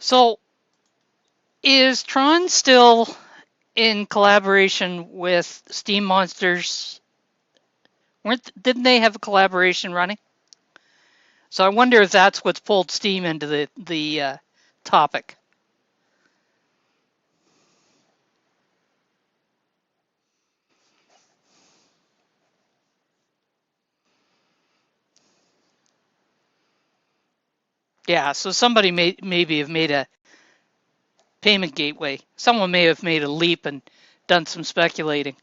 So, is Tron still in collaboration with Steam Monsters? Didn't they have a collaboration running? So I wonder if that's what's pulled Steem into the topic. Yeah, so somebody may maybe have made a payment gateway. Someone may have made a leap and done some speculating.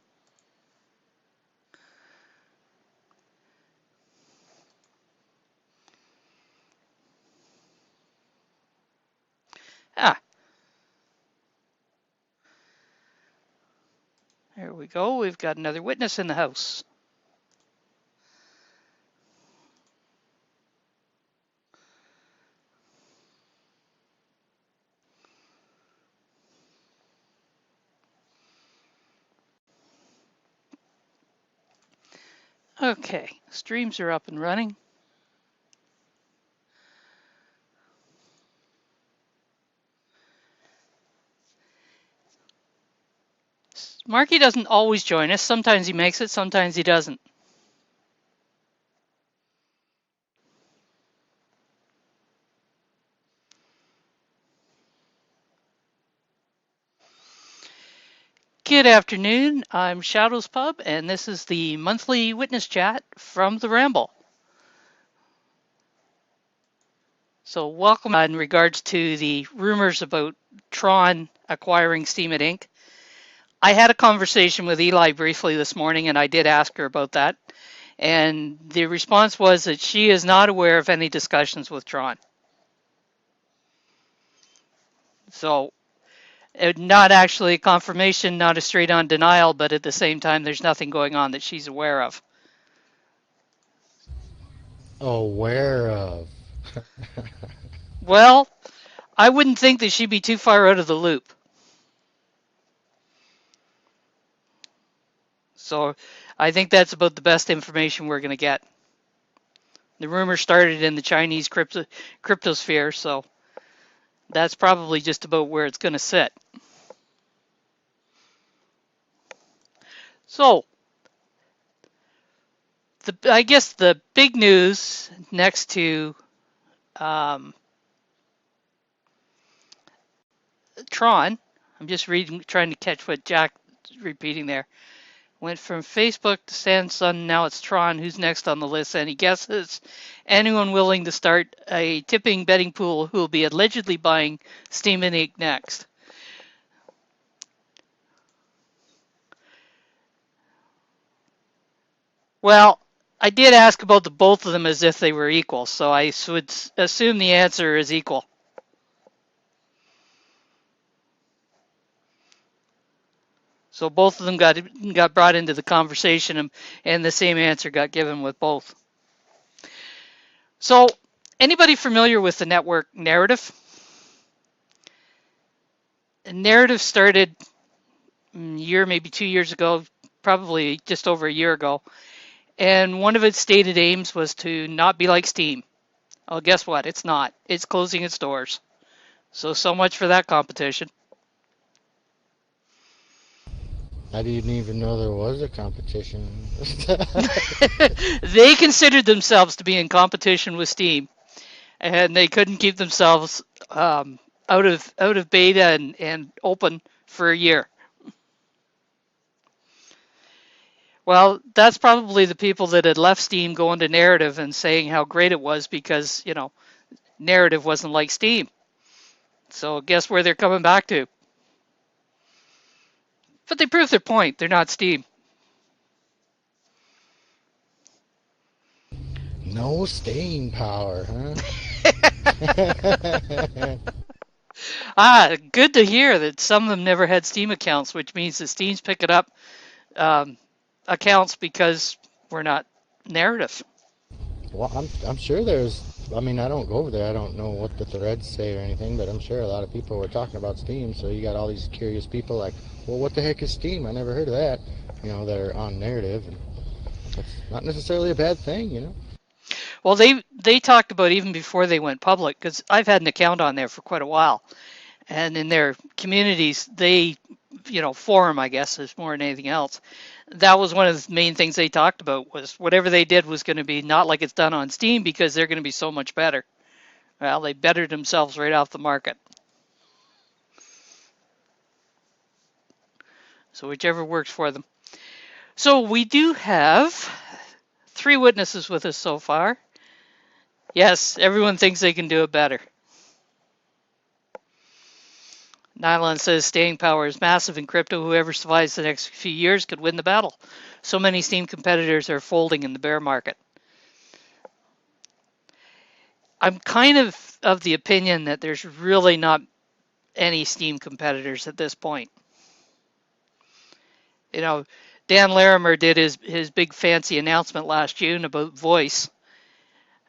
Ah, there we go. We've got another witness in the house. Okay, streams are up and running. Marky doesn't always join us. Sometimes he makes it, sometimes he doesn't. Good afternoon. I'm Shadows Pub, and this is the monthly witness chat from the Ramble. So, welcome in regards to the rumors about Tron acquiring Steam Inc. I had a conversation with Eli briefly this morning, and I did ask her about that. And the response was that she is not aware of any discussions with Tron. So, not actually a confirmation, not a straight on denial, but at the same time, there's nothing going on that she's aware of. Aware of. Well, I wouldn't think that she'd be too far out of the loop. So, I think that's about the best information we're going to get. The rumor started in the Chinese cryptosphere, so that's probably just about where it's going to sit. So, I guess the big news next to Tron, I'm just reading, trying to catch what Jack's repeating there. Went from Facebook to Samsung, now it's Tron. Who's next on the list? Any guesses? Anyone willing to start a tipping betting pool who will be allegedly buying Steam Inc. next? Well, I did ask about the both of them as if they were equal, so I would assume the answer is equal. So both of them got brought into the conversation, and the same answer got given with both. So, anybody familiar with the network Narrative? Narrative started a year, maybe 2 years ago, probably just over a year ago, and one of its stated aims was to not be like Steam. Oh, guess what? It's not. It's closing its doors. So much for that competition. I didn't even know there was a competition. They considered themselves to be in competition with Steam, and they couldn't keep themselves out of beta and open for a year. Well, that's probably the people that had left Steam going to Narrative and saying how great it was because, Narrative wasn't like Steam. So guess where they're coming back to? But they proved their point. They're not Steam. No staying power, huh? Good to hear that some of them never had Steam accounts, which means that Steam's picking up um, accounts because we're not Narrative. Well, I'm sure there's. I mean, I don't go over there. I don't know what the threads say or anything, but I'm sure a lot of people were talking about Steam. So you got all these curious people like, well, what the heck is Steam? I never heard of that. That are on Narrative, and that's not necessarily a bad thing. Well, they talked about even before they went public, because I've had an account on there for quite a while, and in their communities, they, forum, I guess, is more than anything else. That was one of the main things they talked about, was whatever they did was going to be not like it's done on Steem, because they're going to be so much better. Well, they bettered themselves right off the market. So whichever works for them. So we do have 3 witnesses with us so far. Yes, everyone thinks they can do it better. Nylon says staying power is massive in crypto. Whoever survives the next few years could win the battle. So many Steem competitors are folding in the bear market. I'm kind of the opinion that there's really not any Steem competitors at this point. You know, Dan Larimer did his big fancy announcement last June about voice,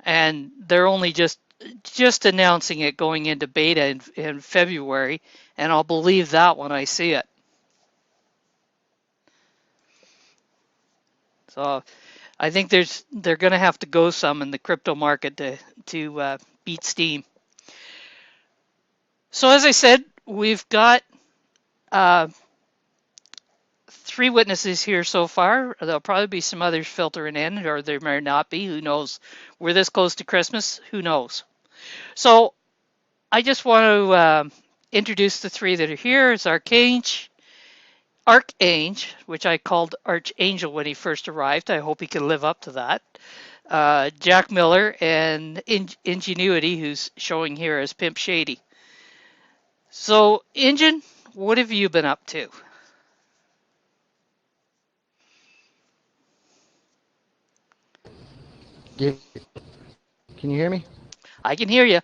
and they're only just announcing it going into beta in February, and I'll believe that when I see it. So I think they're going to have to go some in the crypto market to beat Steem. So as I said, we've got uh, 3 witnesses here so far. There'll probably be some others filtering in, or there may not be. Who knows? We're this close to Christmas. Who knows? So I just want to introduce the 3 that are here. It's Archange, which I called Archangel when he first arrived. I hope he can live up to that. Jack Miller and Ingenuity, who's showing here as Pimp Shady. So, Ingen, what have you been up to? Can you hear me? I can hear you.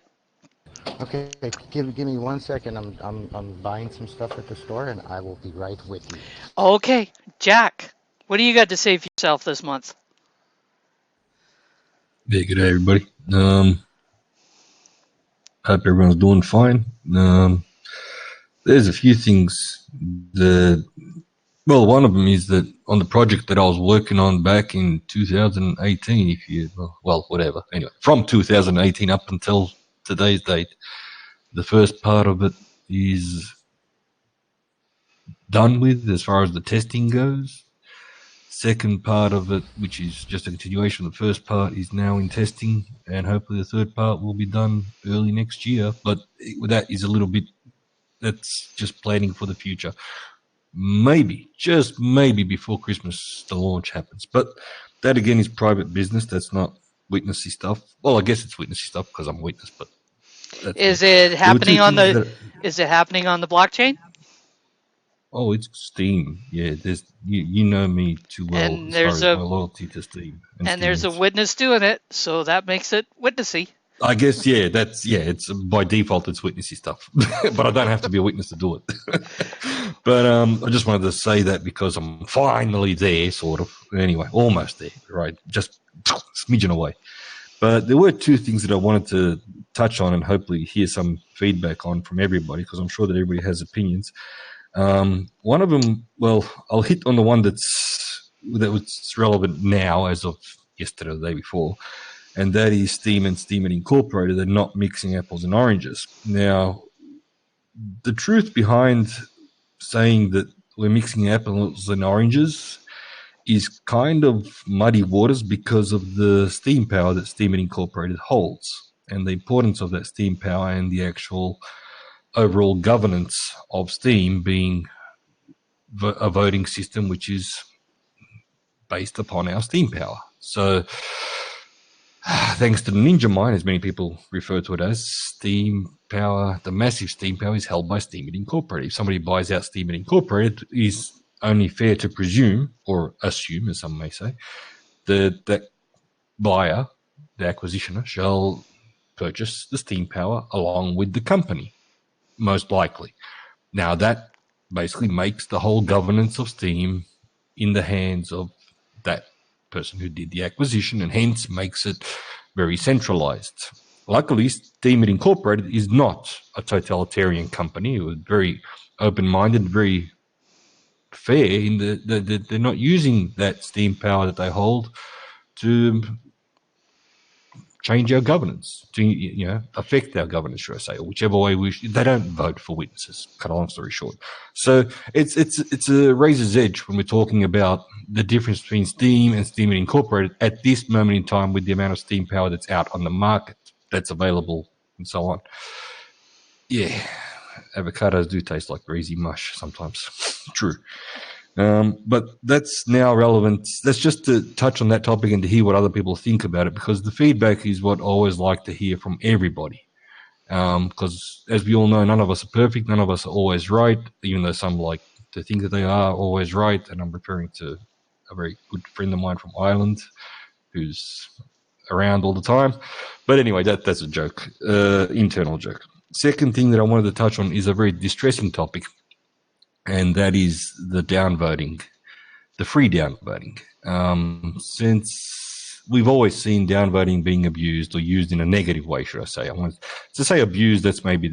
Okay, give me 1 second. I'm buying some stuff at the store, and I will be right with you. Okay, Jack, what do you got to say for yourself this month? Yeah, good day, everybody. Hope everyone's doing fine. There's a few things that, well, one of them is that on the project that I was working on back in 2018, whatever. Anyway, from 2018 up until today's date, the first part of it is done with as far as the testing goes. Second part of it, which is just a continuation of the first part, is now in testing, and hopefully the third part will be done early next year. But that is a little bit, that's just planning for the future. Maybe, just maybe before Christmas, the launch happens. But that again is private business. That's not witnessy stuff. Well, I guess it's witnessy stuff because I'm a witness, but that's Is me. it There were two happening on things the that. is it happening on the blockchain? Oh, it's Steem. Yeah, there's you know me too well And as far there's as my a loyalty to Steem and and there's a Steemians. witness doing it, so that makes it witnessy. I guess, yeah, it's by default, it's witnessy stuff, but I don't have to be a witness to do it. But I just wanted to say that because I'm finally there, sort of. Anyway, almost there, right? Just smidgen away. But there were two things that I wanted to touch on and hopefully hear some feedback on from everybody, because I'm sure that everybody has opinions. One of them, well, I'll hit on the one that was relevant now as of yesterday or the day before, and that is Steem and Steem Incorporated. They're not mixing apples and oranges. Now, the truth behind saying that we're mixing apples and oranges is kind of muddy waters because of the steam power that Steem Incorporated holds, and the importance of that steam power and the actual overall governance of Steem being a voting system which is based upon our steam power. So thanks to the Ninja Mine, as many people refer to it as, steam power, the massive steam power is held by Steem Incorporated. If somebody buys out Steem Incorporated, it is only fair to presume, or assume, as some may say, that that buyer, the acquisitioner, shall purchase the steam power along with the company, most likely. Now, that basically makes the whole governance of Steem in the hands of that person who did the acquisition, and hence makes it very centralized. Luckily, Steem Incorporated is not a totalitarian company. It was very open-minded, very fair in that they're not using that steam power that they hold to change our governance, to affect our governance, should I say, or whichever way they don't vote for witnesses. Cut a long story short. So it's a razor's edge when we're talking about the difference between Steem and Steem Incorporated at this moment in time, with the amount of Steem power that's out on the market, that's available, and so on. Yeah, avocados do taste like greasy mush sometimes. True. But that's now relevant. That's just to touch on that topic and to hear what other people think about it, because the feedback is what I always like to hear from everybody. Because as we all know, none of us are perfect. None of us are always right, even though some like to think that they are always right. And I'm referring to a very good friend of mine from Ireland who's around all the time. But anyway, that's a joke, internal joke. Second thing that I wanted to touch on is a very distressing topic, and that is the downvoting, the free downvoting. Since we've always seen downvoting being abused or used in a negative way, should I say? I want to say abused. That's maybe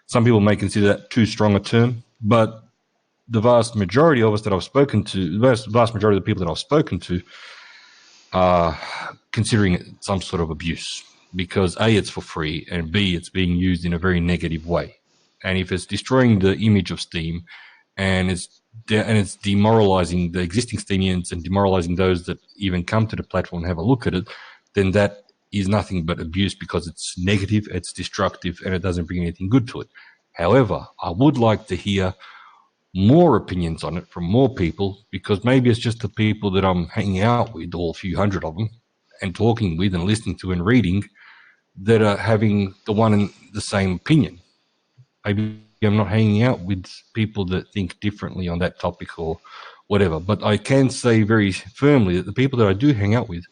some people may consider that too strong a term, but the vast majority of us that I've spoken to, the vast majority of the people that I've spoken to, are considering it some sort of abuse, because A, it's for free, and B, it's being used in a very negative way. And if it's destroying the image of Steem, and it's demoralizing the existing Steemians and demoralizing those that even come to the platform and have a look at it, then that is nothing but abuse, because it's negative, it's destructive, and it doesn't bring anything good to it. However, I would like to hear more opinions on it from more people, because maybe it's just the people that I'm hanging out with, all a few hundred of them, and talking with and listening to and reading, that are having the one and the same opinion. Maybe I'm not hanging out with people that think differently on that topic or whatever, but I can say very firmly that the people that I do hang out with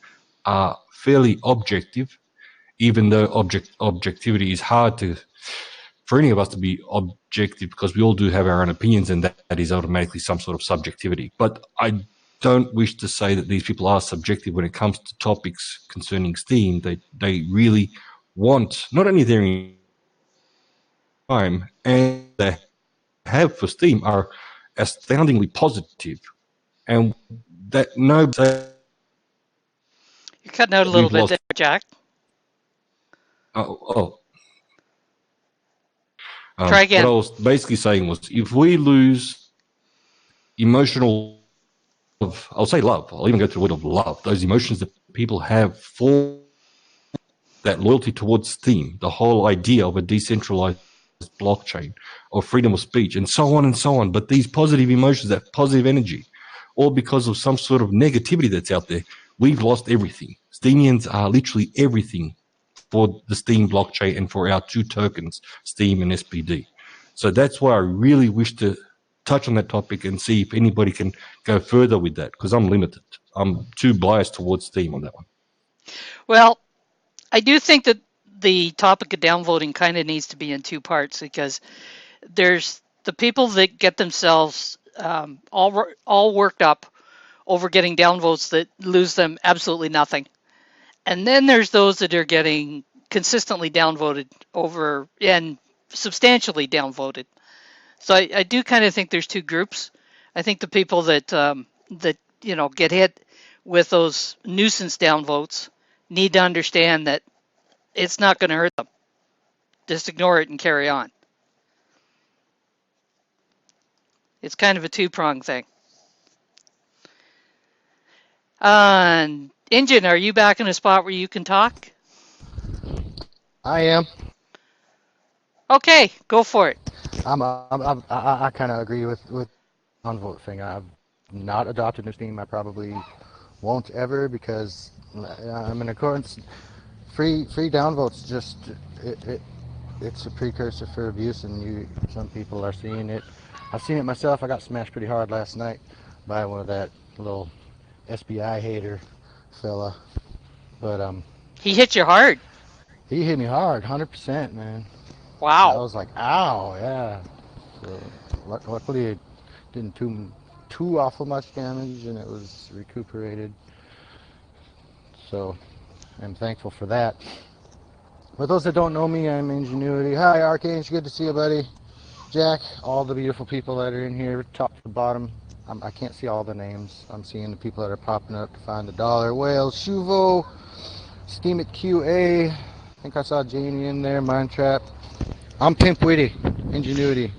are fairly objective, even though objectivity is hard for any of us to be objective, because we all do have our own opinions, and that is automatically some sort of subjectivity. But I don't wish to say that these people are subjective when it comes to topics concerning Steem. They really want not only their time, and they have for Steem are astoundingly positive, and that no. You're cutting out a little bit there, Jack. Try again. What I was basically saying was, if we lose emotional, I'll say love, I'll even go to the word of love, those emotions that people have for that loyalty towards Steem, the whole idea of a decentralized blockchain, or freedom of speech, and so on, but these positive emotions, that positive energy, all because of some sort of negativity that's out there, we've lost everything. Steemians are literally everything for the Steem blockchain and for our two tokens, Steem and SPD. So that's why I really wish to touch on that topic and see if anybody can go further with that, because I'm limited. I'm too biased towards Steem on that one. Well, I do think that the topic of downvoting kind of needs to be in two parts, because there's the people that get themselves all worked up over getting downvotes that lose them absolutely nothing. And then there's those that are getting consistently downvoted over and substantially downvoted. So I do kind of think there's two groups. I think the people that get hit with those nuisance downvotes need to understand that it's not going to hurt them. Just ignore it and carry on. It's kind of a two-pronged thing. Injun, are you back in a spot where you can talk? I am. Okay, go for it. I kind of agree with downvote thing. I've not adopted new Steem. I probably won't ever, because I'm in accordance. Free downvotes it's a precursor for abuse, and some people are seeing it. I've seen it myself. I got smashed pretty hard last night by one of that little SBI hater fella, but he hit you hard. He hit me hard, 100%, man. Wow. I was like, ow, yeah. So luckily it didn't too awful much damage, and it was recuperated. So I'm thankful for that. For those that don't know me, I'm Ingenuity. Hi, Archange. Good to see you, buddy. Jack, all the beautiful people that are in here, top to bottom. I can't see all the names. I'm seeing the people that are popping up to find the dollar whale, Shuvo, Steem at QA. I think I saw Janie in there, Mindtrap. I'm Pimp Witty, Ingenuity.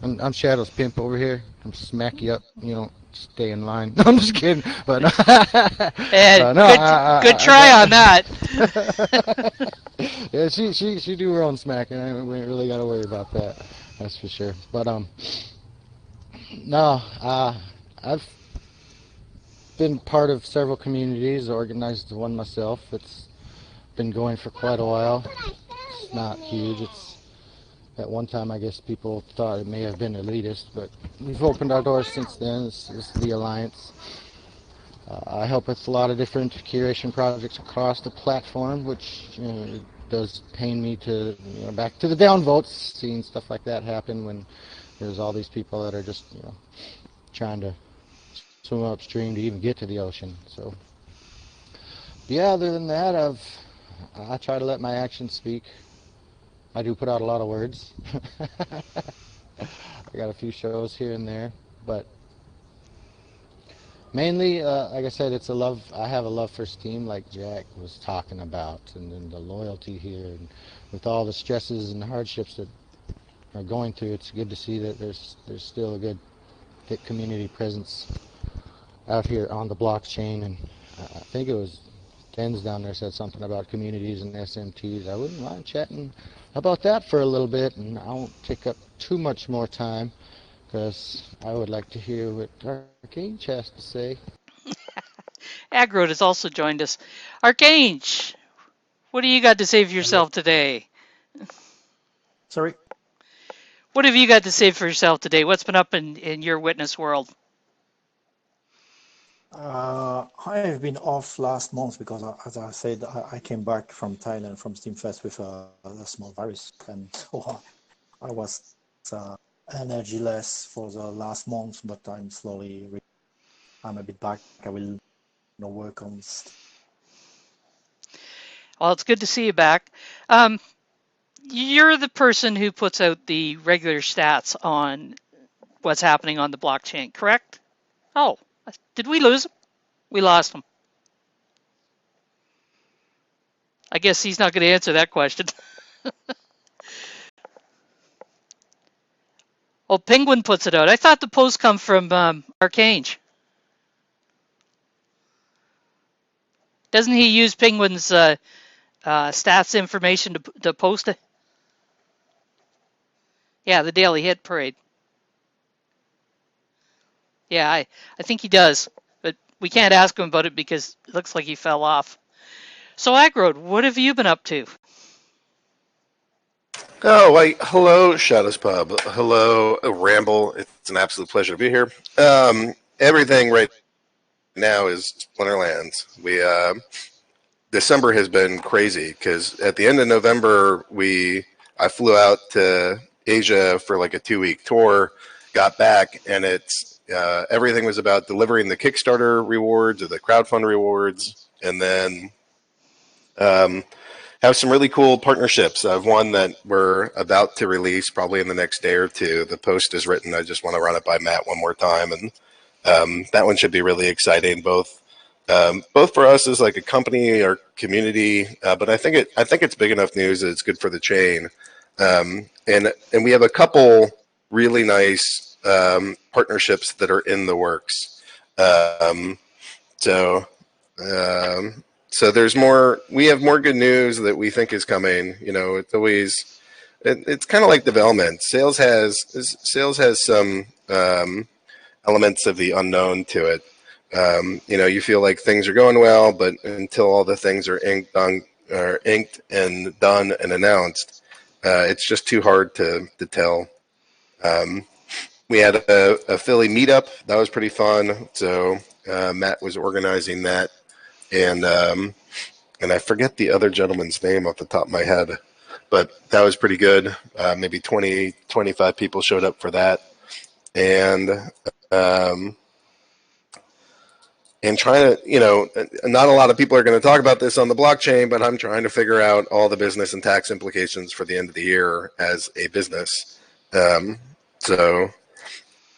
I'm Shadow's pimp over here. I'm smack you up. You don't stay in line. No, I'm just kidding. But no, Good I try on that. yeah, she do her own smacking. We ain't really got to worry about that. That's for sure. But no, I've been part of several communities, organized one myself. It's been going for quite a while. It's not huge. It's at one time, I guess people thought it may have been elitist, but we've opened our doors since then. It's the Alliance. I help with a lot of different curation projects across the platform, which it does pain me to back to the downvotes, seeing stuff like that happen when there's all these people that are just trying to swim upstream to even get to the ocean. So yeah, other than that, I try to let my actions speak. I do put out a lot of words. I got a few shows here and there, but mainly, like I said, it's a love. I have a love for Steem, like Jack was talking about, and then the loyalty here, and with all the stresses and hardships that are going through, it's good to see that there's still a good community presence out here on the blockchain. And I think it was Ken's down there said something about communities and SMTs. I wouldn't mind chatting about that for a little bit, and I won't take up too much more time because I would like to hear what Arcane has to say. Agrod has also joined us. Archange, what do you got to say for yourself today? Sorry. What have you got to say for yourself today? What's been up in your witness world? I have been off last month because, as I said, I came back from Thailand from Steamfest with a small virus, and so I was energyless for the last month. But I'm slowly, I'm a bit back. I will work on this. Well, it's good to see you back. You're the person who puts out the regular stats on what's happening on the blockchain, correct? Oh, did we lose him? We lost him. I guess he's not going to answer that question. Oh, Penguin puts it out. I thought the posts come from Archange. Doesn't he use Penguin's stats information to post it? Yeah, the daily hit parade. Yeah, I think he does, but we can't ask him about it because it looks like he fell off. So, Agrod, what have you been up to? Oh, wait. Hello, Shadows Pub. Hello, Ramble. It's an absolute pleasure to be here. Everything right now is Splinterlands. December has been crazy because at the end of November, I flew out to Asia for like a 2-week tour, got back, and everything was about delivering the Kickstarter rewards or the crowdfund rewards, and then have some really cool partnerships. I have one that we're about to release probably in the next day or two. The post is written. I just want to run it by Matt one more time, and that one should be really exciting. Both for us as like a company or community, but I think it's big enough news that it's good for the chain. And we have a couple really nice partnerships that are in the works. So there's more. We have more good news that we think is coming. It's always it's kind of like development. Sales has some elements of the unknown to it. You feel like things are going well, but until all the things are inked and done and announced, it's just too hard to tell. We had a Philly meetup that was pretty fun. So Matt was organizing that, and I forget the other gentleman's name off the top of my head, but that was pretty good. Maybe 20, 25 people showed up for that, and trying to, not a lot of people are going to talk about this on the blockchain, but I'm trying to figure out all the business and tax implications for the end of the year as a business. So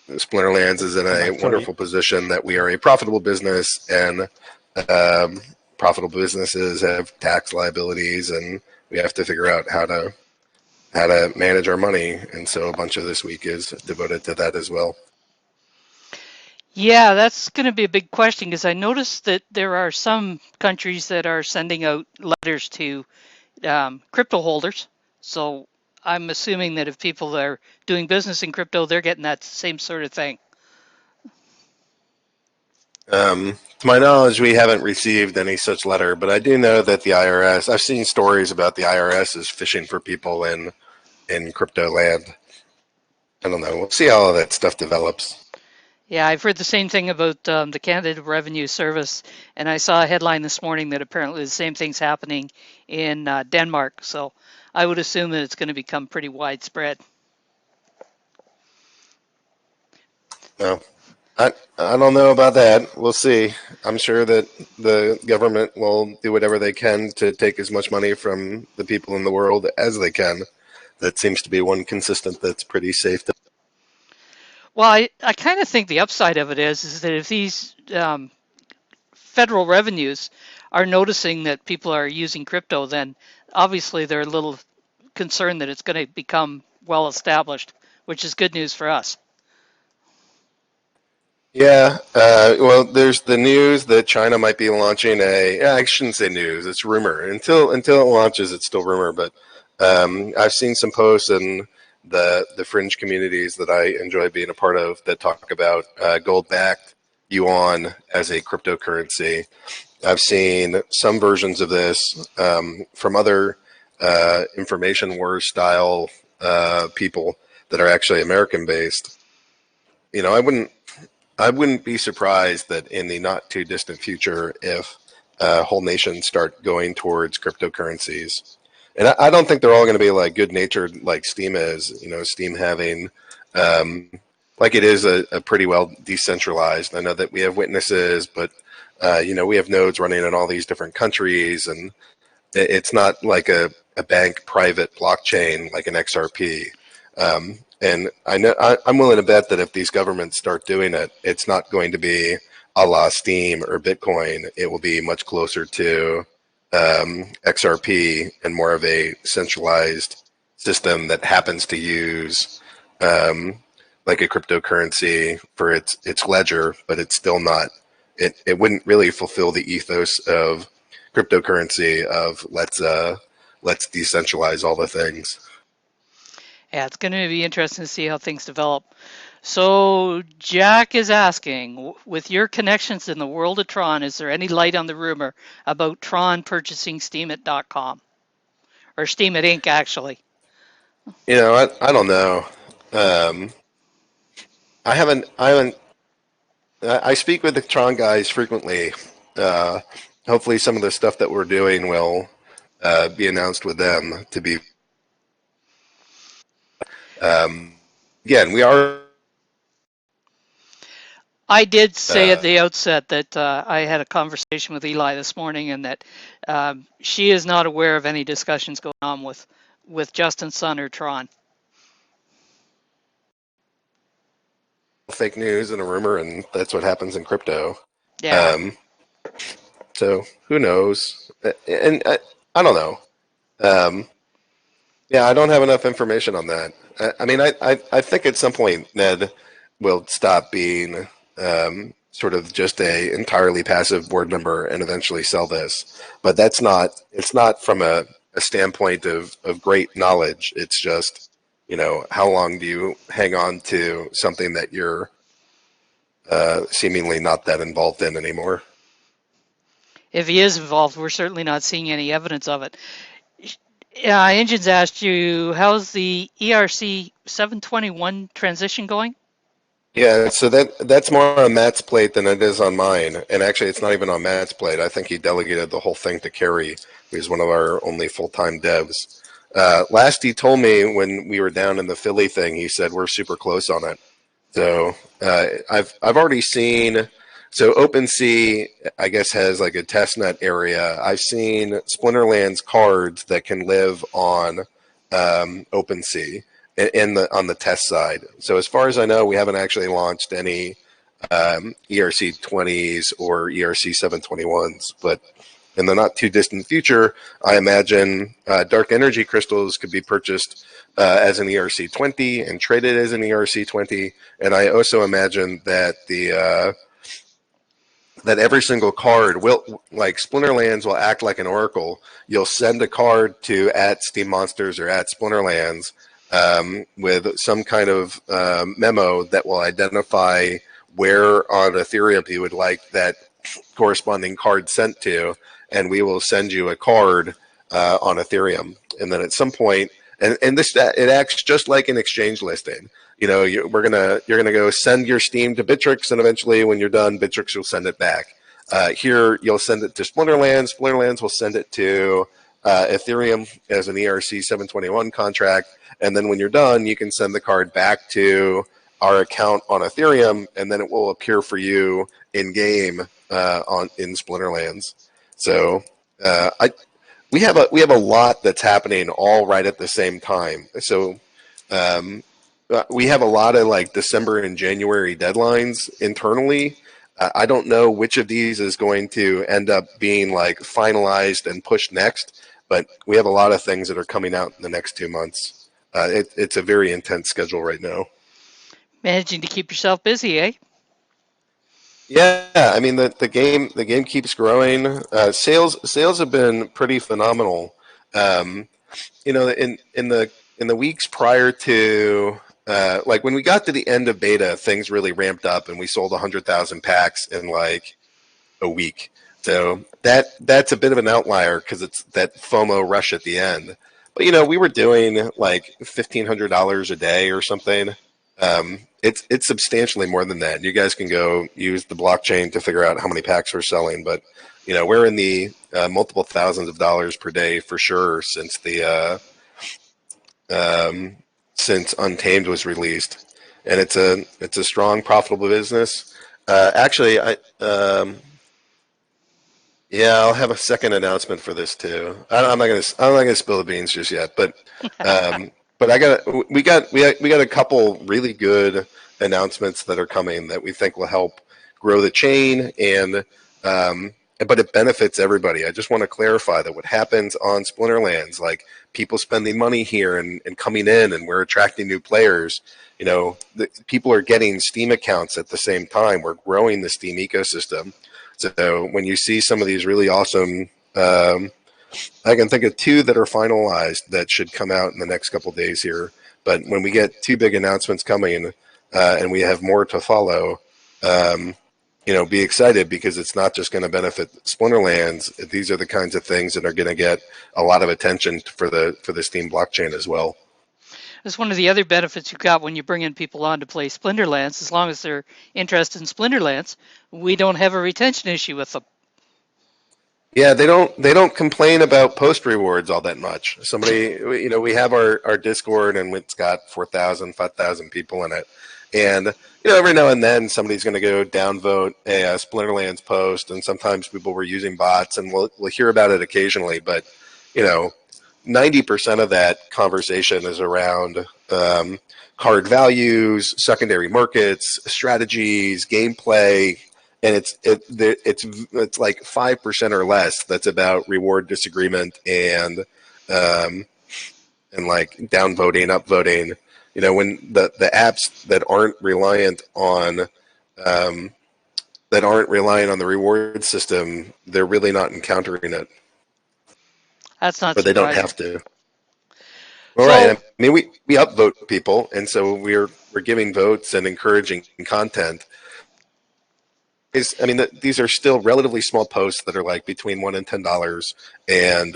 Splinterlands is in a Actually, wonderful position that we are a profitable business, and um, profitable businesses have tax liabilities, and we have to figure out how to manage our money. And so a bunch of this week is devoted to that as well. Yeah, that's going to be a big question because I noticed that there are some countries that are sending out letters to crypto holders. So I'm assuming that if people are doing business in crypto, they're getting that same sort of thing. To my knowledge, we haven't received any such letter, but I do know that the IRS. I've seen stories about the IRS is fishing for people in crypto land. I don't know. We'll see how all that stuff develops. Yeah, I've heard the same thing about the Canada Revenue Service, and I saw a headline this morning that apparently the same thing's happening in Denmark. So I would assume that it's going to become pretty widespread. No, I don't know about that. We'll see. I'm sure that the government will do whatever they can to take as much money from the people in the world as they can. That seems to be one consistent that's pretty safe. Well, I kind of think the upside of it is that if these federal revenues are noticing that people are using crypto, then obviously they're a little concerned that it's going to become well established, which is good news for us. Yeah, well, there's the news that China might be launching a. I shouldn't say news; it's rumor. Until it launches, it's still rumor. But I've seen some posts in the fringe communities that I enjoy being a part of that talk about gold-backed yuan as a cryptocurrency. I've seen some versions of this from other information war style people that are actually American based. You know, I wouldn't be surprised that in the not too distant future, if whole nations start going towards cryptocurrencies, and I don't think they're all going to be like good natured like Steem is. You know, Steem having um, like it is a pretty well decentralized. I know that we have witnesses, but we have nodes running in all these different countries, and it's not like a bank private blockchain like an XRP. And I'm willing to bet that if these governments start doing it, it's not going to be a la Steem or Bitcoin. It will be much closer to XRP and more of a centralized system that happens to use um, like a cryptocurrency for its ledger, but it's still not. It wouldn't really fulfill the ethos of cryptocurrency of let's decentralize all the things. Yeah, it's going to be interesting to see how things develop. So Jack is asking, with your connections in the world of Tron, is there any light on the rumor about Tron purchasing Steemit.com or Steemit Inc. actually? I don't know. Um, I speak with the Tron guys frequently. Uh, Hopefully, some of the stuff that we're doing will be announced with them. To be um, again, we are. I did say at Uh, the outset that I had a conversation with Eli this morning, and that she is not aware of any discussions going on with Justin Sun or Tron. Fake news and a rumor, and that's what happens in crypto. Yeah, Um, so who knows? And I don't know. Um, yeah, I don't have enough information on that. I mean, I think at some point Ned will stop being sort of just a entirely passive board member and eventually sell this. But that's not. It's not from a standpoint of great knowledge. It's just how long do you hang on to something that you're seemingly not that involved in anymore? if he is involved, we're certainly not seeing any evidence of it. Engines asked you, how's the ERC 721 transition going? Yeah, so that's more on Matt's plate than it is on mine. And actually, it's not even on Matt's plate. I think he delegated the whole thing to Kerry, who's one of our only full-time devs. Last he told me when we were down in the Philly thing, he said we're super close on it. So I've already seen. So OpenSea, I guess, has like a testnet area. I've seen Splinterlands cards that can live on OpenSea, on the test side. So as far as I know, we haven't actually launched any ERC20s or ERC 721s, but in the not too distant future, I imagine dark energy crystals could be purchased as an ERC20 and traded as an ERC20. And I also imagine that that every single card will, like Splinterlands will act like an oracle. You'll send a card to at Steam Monsters or at Splinterlands with some kind of memo that will identify where on Ethereum you would like that corresponding card sent to, and we will send you a card on Ethereum. And then at some point, and this it acts just like an exchange listing. You know, you're gonna go send your Steem to Bittrex, and eventually, when you're done, Bittrex will send it back. Here, you'll send it to Splinterlands. Splinterlands will send it to Ethereum as an ERC 721 contract, and then when you're done, you can send the card back to our account on Ethereum, and then it will appear for you in game in Splinterlands. So we have a lot that's happening all right at the same time. So we have a lot of like December and January deadlines internally. I don't know which of these is going to end up being like finalized and pushed next, but we have a lot of things that are coming out in the next 2 months. It's a very intense schedule right now. Managing to keep yourself busy, eh? Yeah, I mean the game keeps growing. Sales have been pretty phenomenal. You know, in the weeks prior to like when we got to the end of beta, things really ramped up, and we sold 100,000 packs in like a week. So that's a bit of an outlier because it's that FOMO rush at the end. But you know, we were doing like $1,500 a day or something. It's substantially more than that. You guys can go use the blockchain to figure out how many packs we're selling, but you know, we're in the multiple thousands of dollars per day for sure since the since Untamed was released, and it's a strong, profitable business. Actually, yeah, I'll have a second announcement for this too. I'm not gonna spill the beans just yet, but we got a couple really good announcements that are coming that we think will help grow the chain, and but it benefits everybody. I just want to clarify that what happens on Splinterlands, like people spending money here and coming in, and we're attracting new players. You know, people are getting Steam accounts at the same time. We're growing the Steam ecosystem. So when you see some of these really awesome, I can think of 2 that are finalized that should come out in the next couple of days here. But when we get 2 big announcements coming, and we have more to follow, you know, be excited, because it's not just going to benefit Splinterlands. These are the kinds of things that are going to get a lot of attention for the Steam blockchain as well. That's one of the other benefits you've got when you bring in people on to play Splinterlands. As long as they're interested in Splinterlands, we don't have a retention issue with them. Yeah, they don't complain about post rewards all that much. Somebody, you know, we have our Discord, and it's got 4,000, 5,000 people in it. And, you know, every now and then somebody's going to go downvote a Splinterlands post, and sometimes people were using bots, and we'll hear about it occasionally. But, you know, 90% of that conversation is around card values, secondary markets, strategies, gameplay, and it's like 5% or less that's about reward disagreement and like downvoting, upvoting. You know, when the apps that aren't reliant on the reward system, they're really not encountering it. That's not But they don't surprising. have to. All right. I mean, we upvote people, and so we're giving votes and encouraging content. I mean, these are still relatively small posts that are like between $1 and $10, and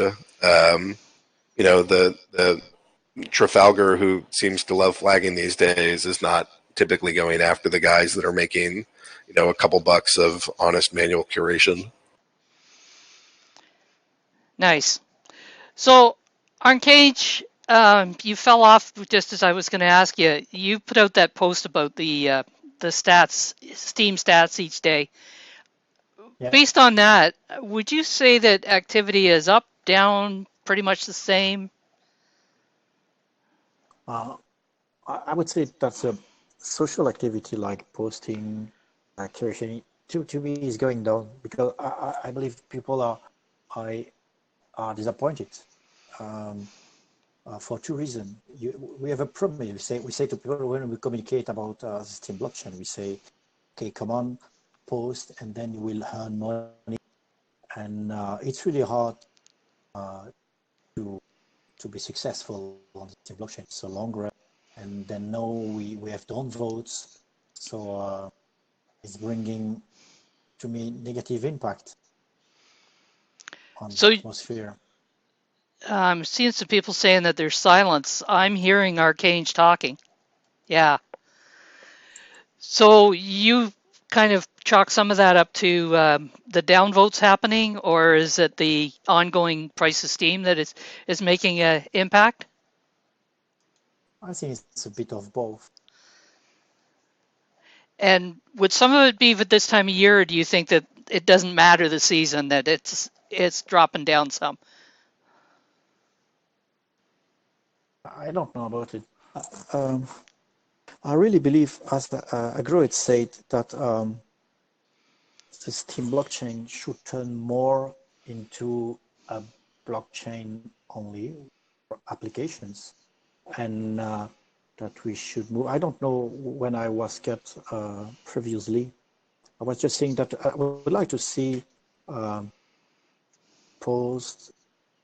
you know, the Trafalgar, who seems to love flagging these days, is not typically going after the guys that are making, you know, a couple bucks of honest manual curation. Nice. So, Arncage, you fell off just as I was going to ask you. You put out that post about the stats, Steam stats each day. Yeah. Based on that, would you say that activity is up, down, pretty much the same? I would say that's a social activity like posting, curation. To me is going down because I believe people I are disappointed for two reasons. We have a problem. We say to people when we communicate about the Steem blockchain, we say, okay, come on, post, and then you will earn money. And it's really hard to be successful on the Steem blockchain. It's a long run, and then now we have downvotes, so it's bringing to me negative impact on So atmosphere. I'm seeing some people saying that there's silence. I'm hearing Archange talking. Yeah. So you kind of chalk some of that up to the downvotes happening, or is it the ongoing price of Steam that is making an impact? I think it's a bit of both. And would some of it be at this time of year, or do you think that it doesn't matter the season, that it's dropping down some? I don't know about it. Um, I really believe, as Agroid said, that the Steem blockchain should turn more into a blockchain only for applications, and that we should move. I don't know when I was kept previously. I was just saying that I would like to see um, post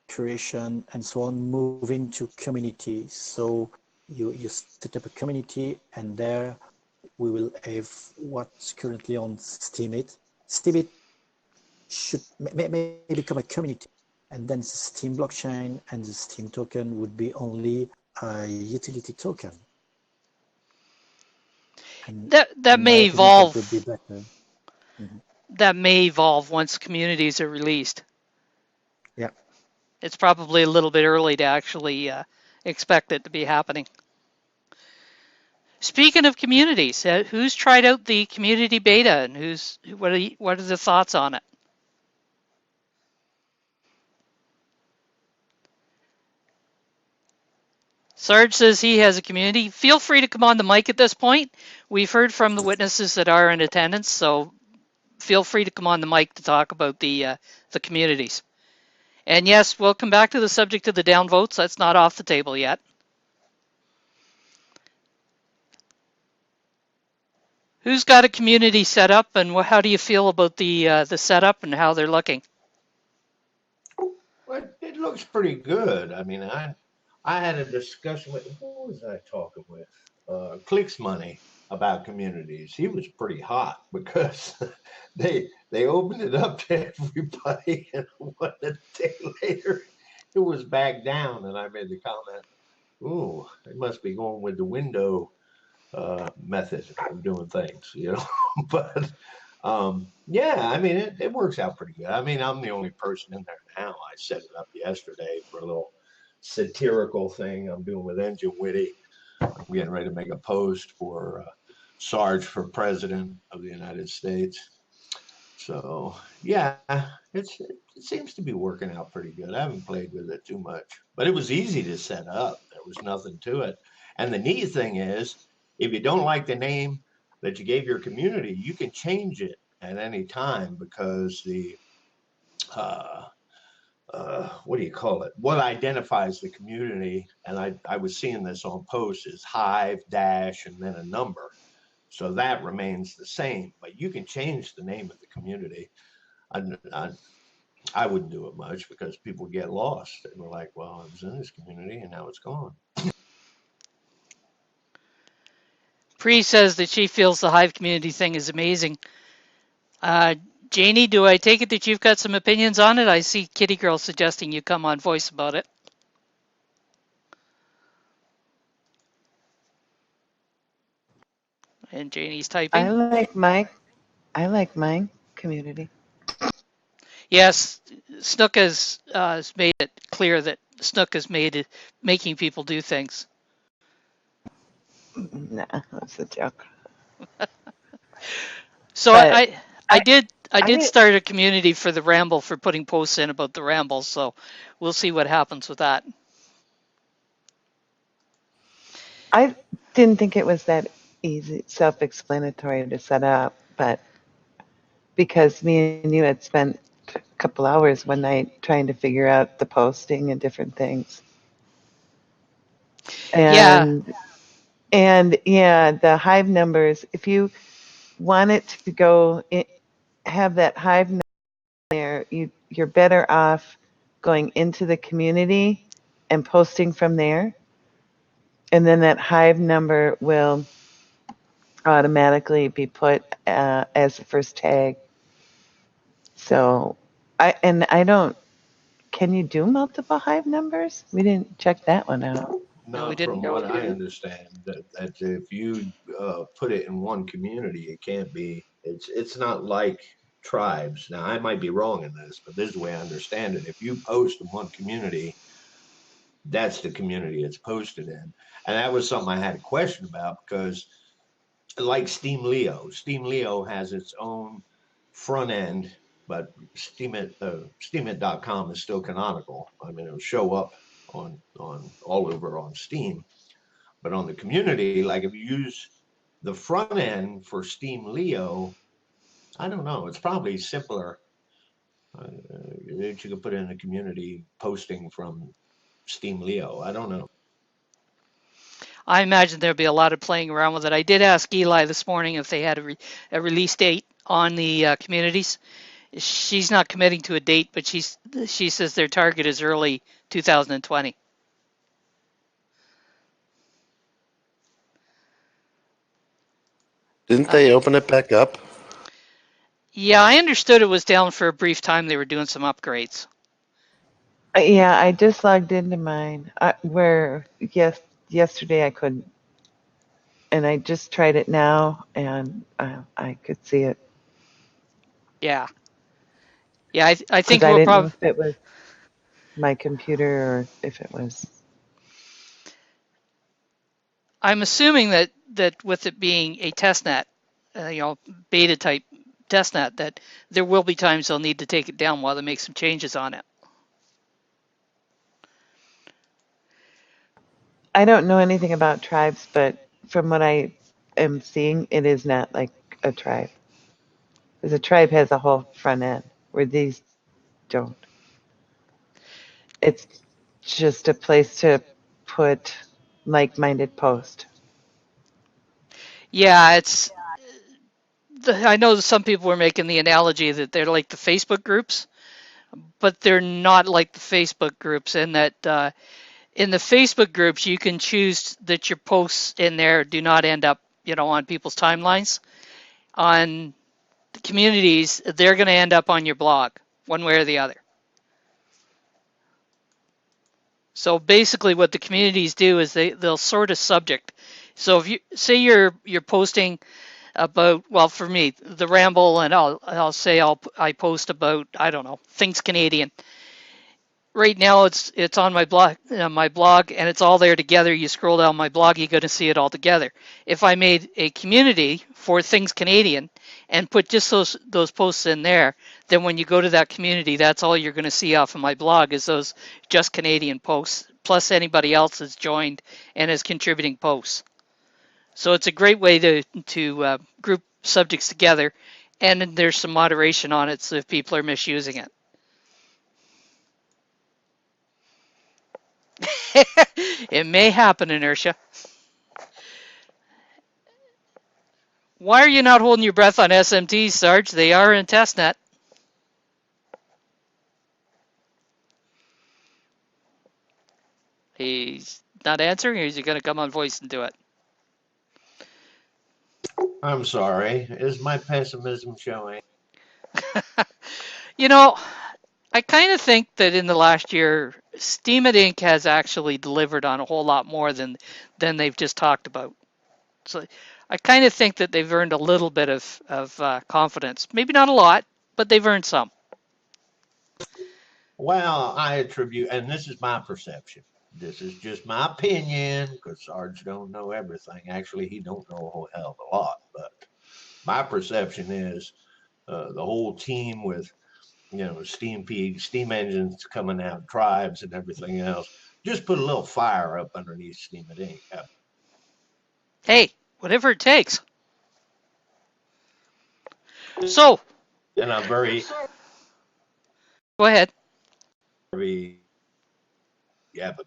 creation and so on moving to communities. So you set up a community, and there we will have what's currently on Steemit. Steemit should may become a community, and then the Steem blockchain and the Steem token would be only a utility token. And That in my may opinion, that would be evolve. better. Mhm. That may evolve once communities are released. Yeah. It's probably a little bit early to actually expect it to be happening. Speaking of communities, who's tried out the community beta, and what are the thoughts on it? Sarge says he has a community. Feel free to come on the mic at this point. We've heard from the witnesses that are in attendance, so feel free to come on the mic to talk about the communities. And yes, we'll come back to the subject of the downvotes. That's not off the table yet. Who's got a community set up, and how do you feel about the setup and how they're looking? Well, it looks pretty good. I mean, I had a discussion with who was I talking with? Clicks Money about communities. He was pretty hot because they opened it up to everybody, and what a day later it was back down. And I made the comment, "Ooh, it must be going with the window method of doing things," you know. But yeah, I mean, it works out pretty good. I mean, I'm the only person in there now. I set it up yesterday for a little satirical thing I'm doing with Engine Witty. I'm getting ready to make a post for Sarge for President of the United States. So yeah, it seems to be working out pretty good. I haven't played with it too much, but it was easy to set up. There was nothing to it. And the neat thing is, if you don't like the name that you gave your community, you can change it at any time because the uh, what do you call it? What identifies the community, and I was seeing this on posts, is Hive dash and then a number. So that remains the same, but you can change the name of the community. I, I, I wouldn't do it much because people get lost and we're like, well, I was in this community and now it's gone. Pre says that she feels the Hive community thing is amazing. Uh, Janie, do I take it that you've got some opinions on it? I see Kitty Girl suggesting you come on voice about it. And Janie's I typing. like my I like my community. Yes, Snook has made it clear that Snook has made it making people do things. Nah, that's a joke. So But I I did I I did did start a community for the Ramble for putting posts in about the Ramble, so we'll see what happens with that. I didn't think it was that easy, self-explanatory to set up, but because me and you had spent a couple hours one night trying to figure out the posting and different things. Yeah, And yeah, the hive numbers, if you want it to go have that hive number there, you're better off going into the community and posting from there. And then that hive number will automatically be put as the first tag. So I don't, can you do multiple hive numbers? We didn't check that one out. no, we Not didn't. from what I understand. That if you put it in one community, it can't be. It's not like tribes. Now I might be wrong in this, but this is the way I understand it. If you post in one community, that's the community it's posted in, and that was something I had a question about because, like Steam Leo has its own front end, but Steemit.com is still canonical. I mean, it'll show up on all over on Steam. But on the community, like if you use the front end for Steam Leo, I don't know. It's probably simpler that you could put in a community posting from Steam Leo. I don't know. I imagine there'll be a lot of playing around with it. I did ask Eli this morning if they had a release date on the communities. She's not committing to a date, but she says their target is early 2020. Didn't Uh, they open it back up? yeah, I understood it was down for a brief time. They were doing some upgrades. Yeah, I just logged into mine. Yesterday I couldn't, and I just tried it now, and I could see it Yeah, yeah. I because think I we'll didn't know probably. if it was my computer or if it was. I'm assuming that with it being a test net, beta type test net, that there will be times they'll need to take it down while they make some changes on it. I don't know anything about tribes, but from what I am seeing, it is not like a tribe. Because a tribe has a whole front end where these don't. It's just a place to put like-minded post. Yeah, I know some people were making the analogy that they're like the Facebook groups, but they're not like the Facebook groups in that in the Facebook groups you can choose that your posts in there do not end up, on people's timelines. On the communities, they're going to end up on your blog one way or the other. So basically, what the communities do is they'll sort a subject. So if you say you're posting about, well, for me, the ramble, and I'll say I post about, I don't know, things Canadian. Right now it's on my blog, and it's all there together. You scroll down my blog, you're going to see it all together. If I made a community for things Canadian and put just those posts in there, then when you go to that community, that's all you're going to see off of my blog is those just Canadian posts, plus anybody else that's joined and is contributing posts. So it's a great way to group subjects together, and there's some moderation on it, so if people are misusing it. It may happen, Inertia. Why are you not holding your breath on SMTs, Sarge? They are in testnet. He's not answering, or is he going to come on voice and do it? I'm sorry. Is my pessimism showing? You know, I kind of think that in the last year, Steam Inc. has actually delivered on a whole lot more than they've just talked about. So I kind of think that they've earned a little bit of confidence. Maybe not a lot, but they've earned some. Well, I attribute, and this is my perception. This is just my opinion because Sarge don't know everything. Actually, he don't know a whole hell of a lot. But my perception is the whole team with Steam engines coming out, tribes and everything else. Just put a little fire up underneath Steam Inc. Hey, whatever it takes. So, And I'm very, go ahead. very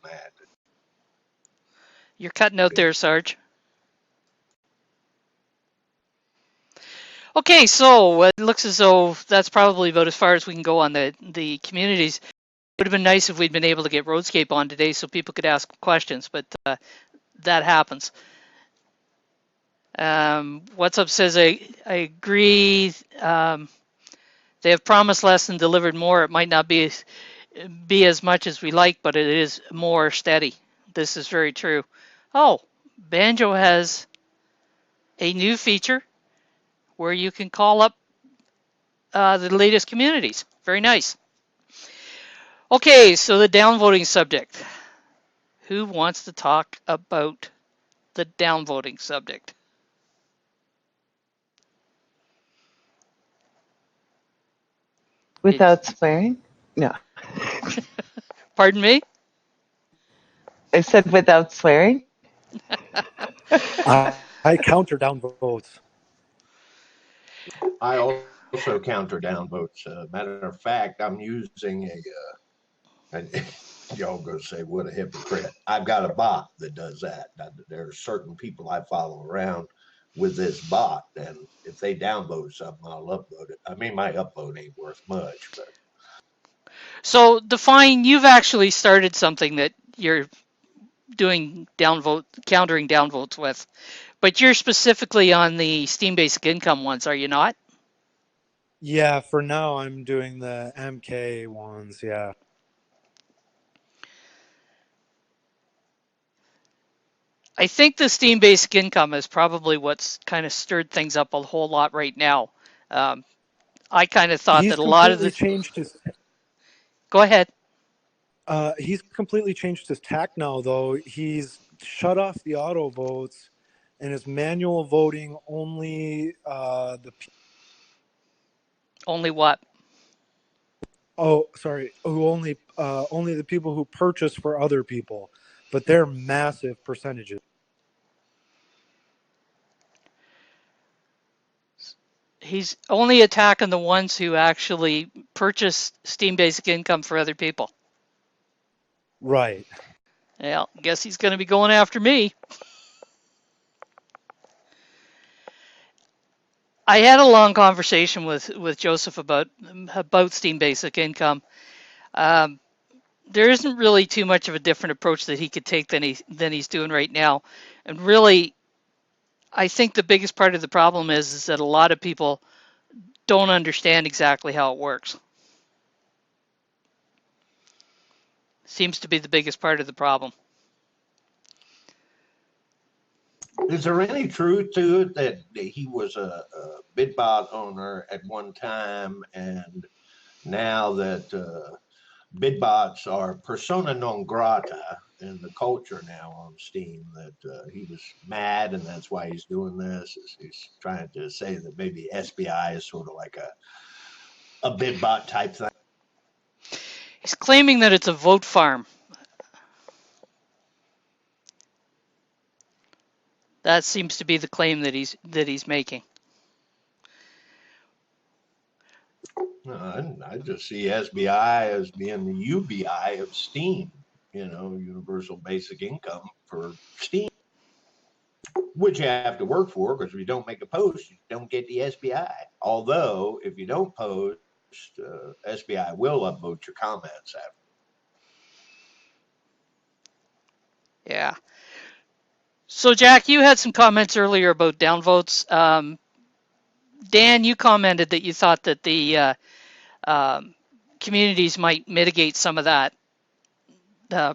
mad. You're cutting out there, Sarge. Okay, so it looks as though that's probably about as far as we can go on the communities. It would have been nice if we'd been able to get Roadscape on today so people could ask questions, but that happens. What's up says I agree. They have promised less and delivered more. It might not be as much as we like, but it is more steady. This is very true. Oh, Banjo has a new feature where you can call up the latest communities. Very nice. Okay, so the downvoting subject. Who wants to talk about the downvoting subject? Without swearing? No. Pardon me? I said without swearing. I counter down votes. I also counter down votes. Matter of fact, I'm using and y'all gonna say, what a hypocrite. I've got a bot that does that. There are certain people I follow around with this bot, and if they downvote something, I'll upvote it. I mean, my upvote ain't worth much, but So define, you've actually started something that you're doing countering downvotes with, but you're specifically on the Steem Basic Income ones, are you not? Yeah, for now I'm doing the MK ones. Yeah. I think the Steem Basic Income is probably what's kind of stirred things up a whole lot right now. Um, I kind of thought He's that a lot of completely the. changed his Go ahead. he's completely changed his tack now though. He's shut off the auto votes and is manual voting only the Only what? who only the people who purchase for other people, but they're massive percentages. He's only attacking the ones who actually purchase Steem Basic Income for other people. Right. Well, I guess he's going to be going after me. I had a long conversation with Joseph about Steem Basic Income. Um, there isn't really too much of a different approach that he could take than he's doing right now, and really, I think the biggest part of the problem is that a lot of people don't understand exactly how it works. Seems to be the biggest part of the problem. is there any truth to it that he was a Bitbot owner at one time, and now that Bitbots are persona non grata in the culture now on Steam, that he was mad and that's why he's doing this? He's trying to say that maybe SBI is sort of like a Bitbot type thing. He's claiming that it's a vote farm. That seems to be the claim that he's making. I just see SBI as being the UBI of Steam, Universal Basic Income for Steam, which you have to work for, because if you don't make a post, you don't get the SBI. Although, if you don't post, SBI will upvote your comments after. Yeah. So, Jack, you had some comments earlier about downvotes. Dan, you commented that you thought that the communities might mitigate some of that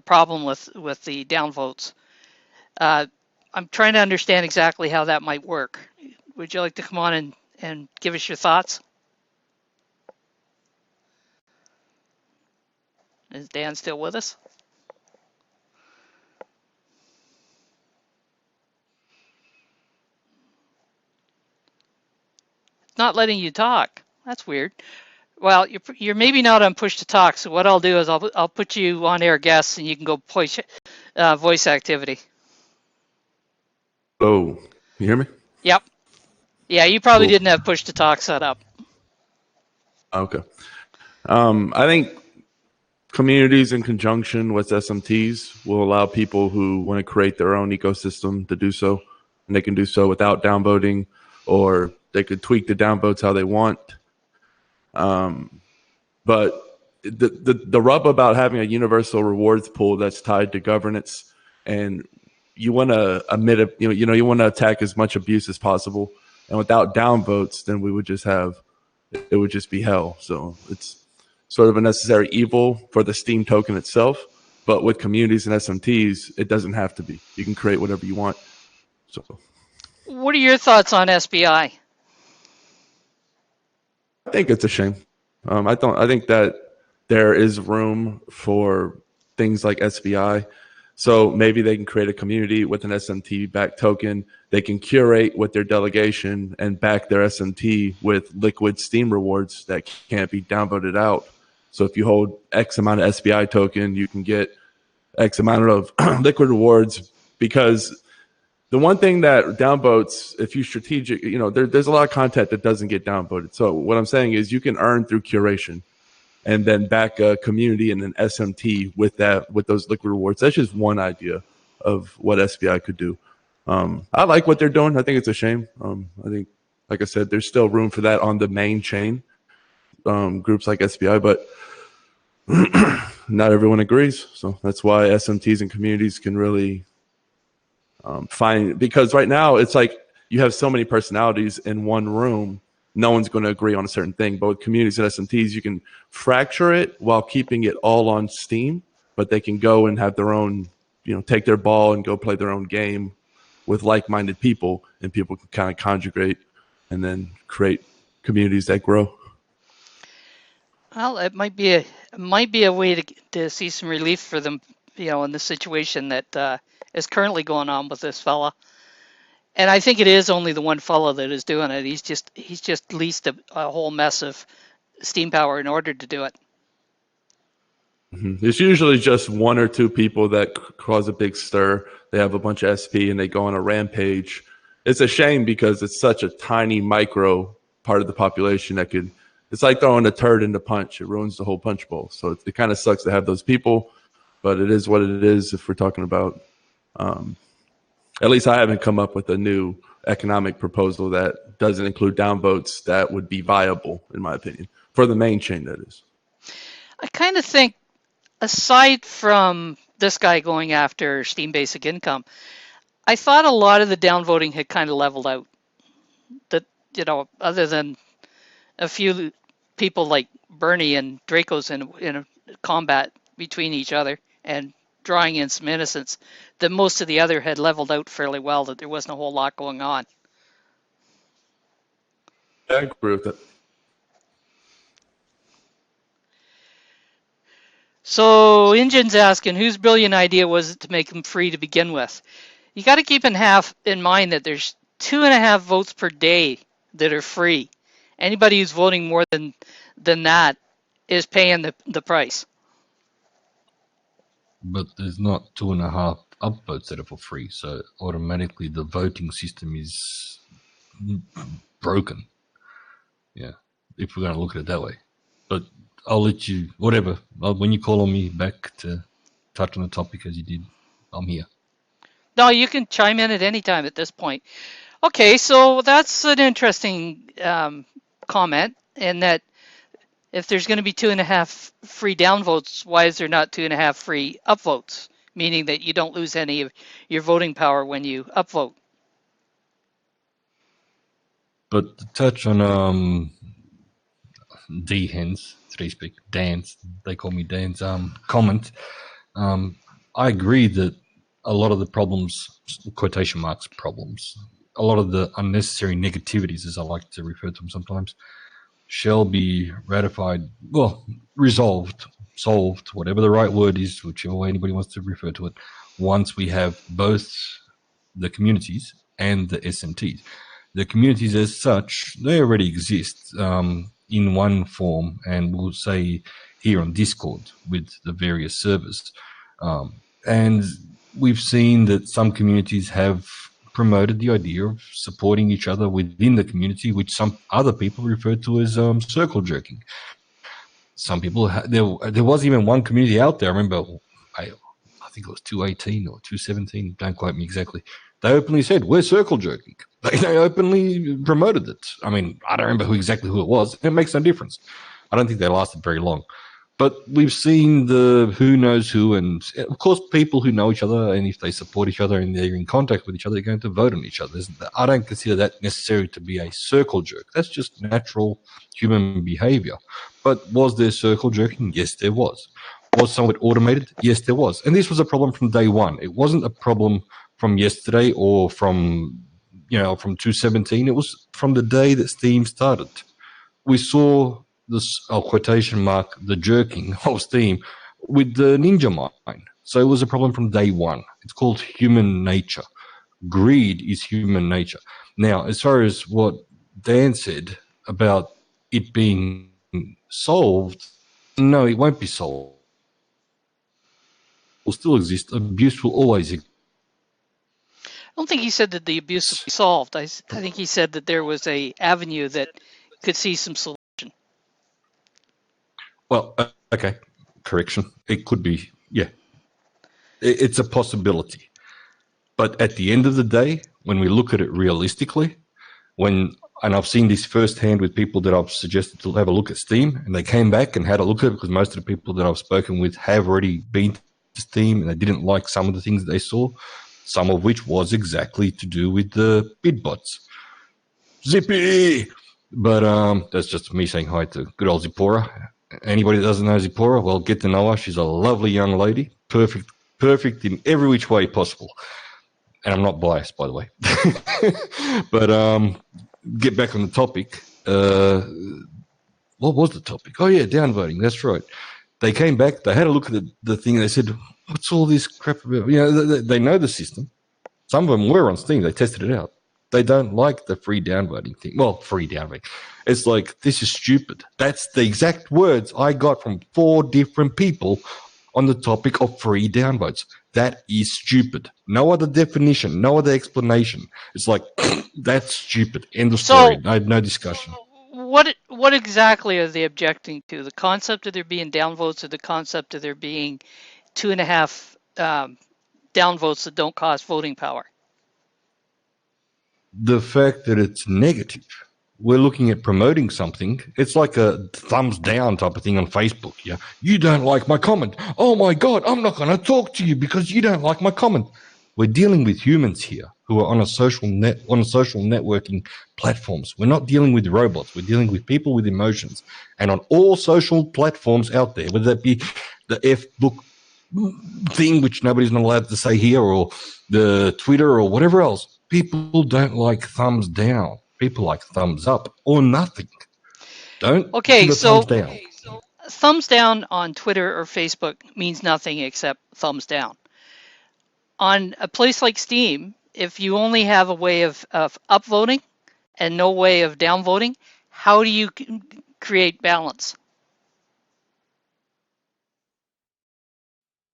problem with the downvotes. I'm trying to understand exactly how that might work. Would you like to come on and give us your thoughts? Is Dan still with us? It's not letting you talk. That's weird. Well, you're maybe not on push to talk. So what I'll do is I'll put you on air guests and you can go voice activity. Oh, you hear me? Yep. Yeah, you probably Cool. didn't have push to talk set up. Okay. I think communities in conjunction with SMTs will allow people who want to create their own ecosystem to do so, and they can do so without downvoting, or they could tweak the downvotes how they want. But the rub about having a universal rewards pool that's tied to governance, and you want to admit, you want to attack as much abuse as possible, and without downvotes, then it would just be hell. So it's sort of a necessary evil for the Steem token itself. But with communities and SMTs, it doesn't have to be. You can create whatever you want. So What are your thoughts on SBI? I think it's a shame. I don't. I think that there is room for things like SBI. So maybe they can create a community with an SMT backed token. They can curate with their delegation and back their SMT with liquid Steem rewards that can't be downvoted out. So if you hold X amount of SBI token, you can get X amount of liquid rewards. Because the one thing that downvotes, if you strategic, there's a lot of content that doesn't get downvoted. So what I'm saying is you can earn through curation and then back a community and an SMT with those liquid rewards. That's just one idea of what SBI could do. I like what they're doing. I think it's a shame. I think, like I said, there's still room for that on the main chain, groups like SBI, but not everyone agrees. So that's why SMTs and communities can really find, because right now it's like you have so many personalities in one room. No one's going to agree on a certain thing. But with communities and SMTs, you can fracture it while keeping it all on Steem, but they can go and have their own, take their ball and go play their own game with like-minded people, and people can kind of conjugate and then create communities that grow. Well, it might be a way to see some relief for them, in the situation that is currently going on with this fella. And I think it is only the one fellow that is doing it. He's just leased a whole mess of steam power in order to do it. It's usually just one or two people that cause a big stir. They have a bunch of SP and they go on a rampage. It's a shame because it's such a tiny micro part of the population that could. It's like throwing a turd in the punch. It ruins the whole punch bowl. So it kind of sucks to have those people, but it is what it is. If we're talking about, at least I haven't come up with a new economic proposal that doesn't include downvotes that would be viable, in my opinion, for the main chain. That is. I kind of think, aside from this guy going after Steam Basic Income, I thought a lot of the downvoting had kind of leveled out. That, other than a few people like Bernie and Draco's in a combat between each other and drawing in some innocents, that most of the other had leveled out fairly well, that there wasn't a whole lot going on. I agree with that. So Injin's asking, whose brilliant idea was it to make them free to begin with? You got to keep in mind that there's 2.5 votes per day that are free. Anybody who's voting more than that is paying the price. But there's not 2.5 upvotes that are for free, so automatically the voting system is broken. Yeah, if we're going to look at it that way. But I'll let you, whatever. When you call on me back to touch on the topic as you did, I'm here. No, you can chime in at any time at this point. Okay, so that's an interesting comment, in that if there's going to be 2.5 free downvotes, why is there not 2.5 free upvotes? Meaning that you don't lose any of your voting power when you upvote. But to touch on D-Hens, today speak, Dan's, they call me Dan's comment, I agree that a lot of the problems, quotation marks problems, a lot of the unnecessary negativities, as I like to refer to them sometimes, shall be ratified, resolved, solved, whatever the right word is, whichever way anybody wants to refer to it, once we have both the communities and the SMTs. The communities as such, they already exist in one form, and we'll say here on Discord with the various servers. And we've seen that some communities have promoted the idea of supporting each other within the community, which some other people refer to as circle jerking. Some people, there was even one community out there. I remember, I think it was 218 or 217. Don't quote me exactly. They openly said, we're circle jerking. They openly promoted it. I mean, I don't remember exactly who it was. It makes no difference. I don't think they lasted very long. But we've seen the who knows who, and of course, people who know each other, and if they support each other and they're in contact with each other, they're going to vote on each other. I don't consider that necessary to be a circle jerk. That's just natural human behavior. But was there circle jerking? Yes, there was. Was some of it automated? Yes, there was. And this was a problem from day one. It wasn't a problem from yesterday or from 217. It was from the day that Steem started. We saw this, quotation mark, the jerking of Steem with the ninja mine. So it was a problem from day one. It's called human nature. Greed is human nature. Now, as far as what Dan said about it being solved, no, it won't be solved. It will still exist. Abuse will always exist. I don't think he said that the abuse would be solved. I think he said that there was a avenue that could see some solution. Well, okay, correction. It could be, yeah. It's a possibility. But at the end of the day, when we look at it realistically, and I've seen this firsthand with people that I've suggested to have a look at Steem, and they came back and had a look at it because most of the people that I've spoken with have already been to Steem and they didn't like some of the things that they saw, some of which was exactly to do with the bid bots. Zippy! But that's just me saying hi to good old Zipporah. Anybody that doesn't know Zipporah, well, get to know her. She's a lovely young lady, perfect in every which way possible. And I'm not biased, by the way. But get back on the topic. What was the topic? Oh, yeah, downvoting. That's right. They came back. They had a look at the thing. And they said, what's all this crap about? You know, they know the system. Some of them were on Steam. They tested it out. They don't like the free downvoting thing. Well, free downvoting. It's like, this is stupid. That's the exact words I got from 4 different people on the topic of free downvotes. That is stupid. No other definition, no other explanation. It's like, that's stupid. End of story. I had no discussion. What exactly are they objecting to? The concept of there being downvotes, or the concept of there being 2.5 downvotes that don't cost voting power? The fact that it's negative. We're looking at promoting something. It's like a thumbs down type of thing on Facebook. Yeah, you don't like my comment. Oh my God, I'm not going to talk to you because you don't like my comment. We're dealing with humans here who are on social networking platforms. We're not dealing with robots. We're dealing with people with emotions. And on all social platforms out there, whether that be the F-book thing, which nobody's not allowed to say here, or the Twitter or whatever else, people don't like thumbs down. People like thumbs up or nothing. Don't okay, so thumbs down. Thumbs down on Twitter or Facebook means nothing except thumbs down. On a place like Steem, if you only have a way of upvoting and no way of downvoting, how do you create balance?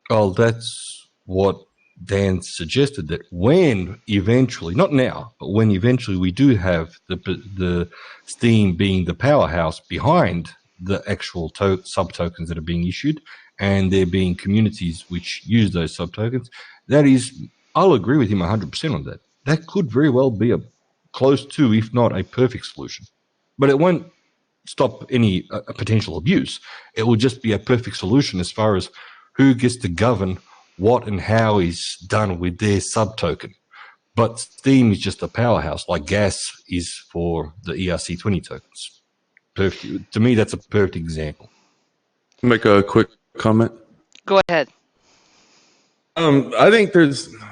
Well, that's what Dan suggested, that when eventually, not now, but when eventually we do have the Steem being the powerhouse behind the actual sub-tokens that are being issued, and there being communities which use those sub-tokens, that is, I'll agree with him 100% on that. That could very well be a close to, if not a perfect solution. But it won't stop any potential abuse. It will just be a perfect solution as far as who gets to govern what and how is done with their sub-token. But Steem is just a powerhouse, like gas is for the ERC20 tokens. Perfect. To me, that's a perfect example. Make a quick comment. Go ahead. I think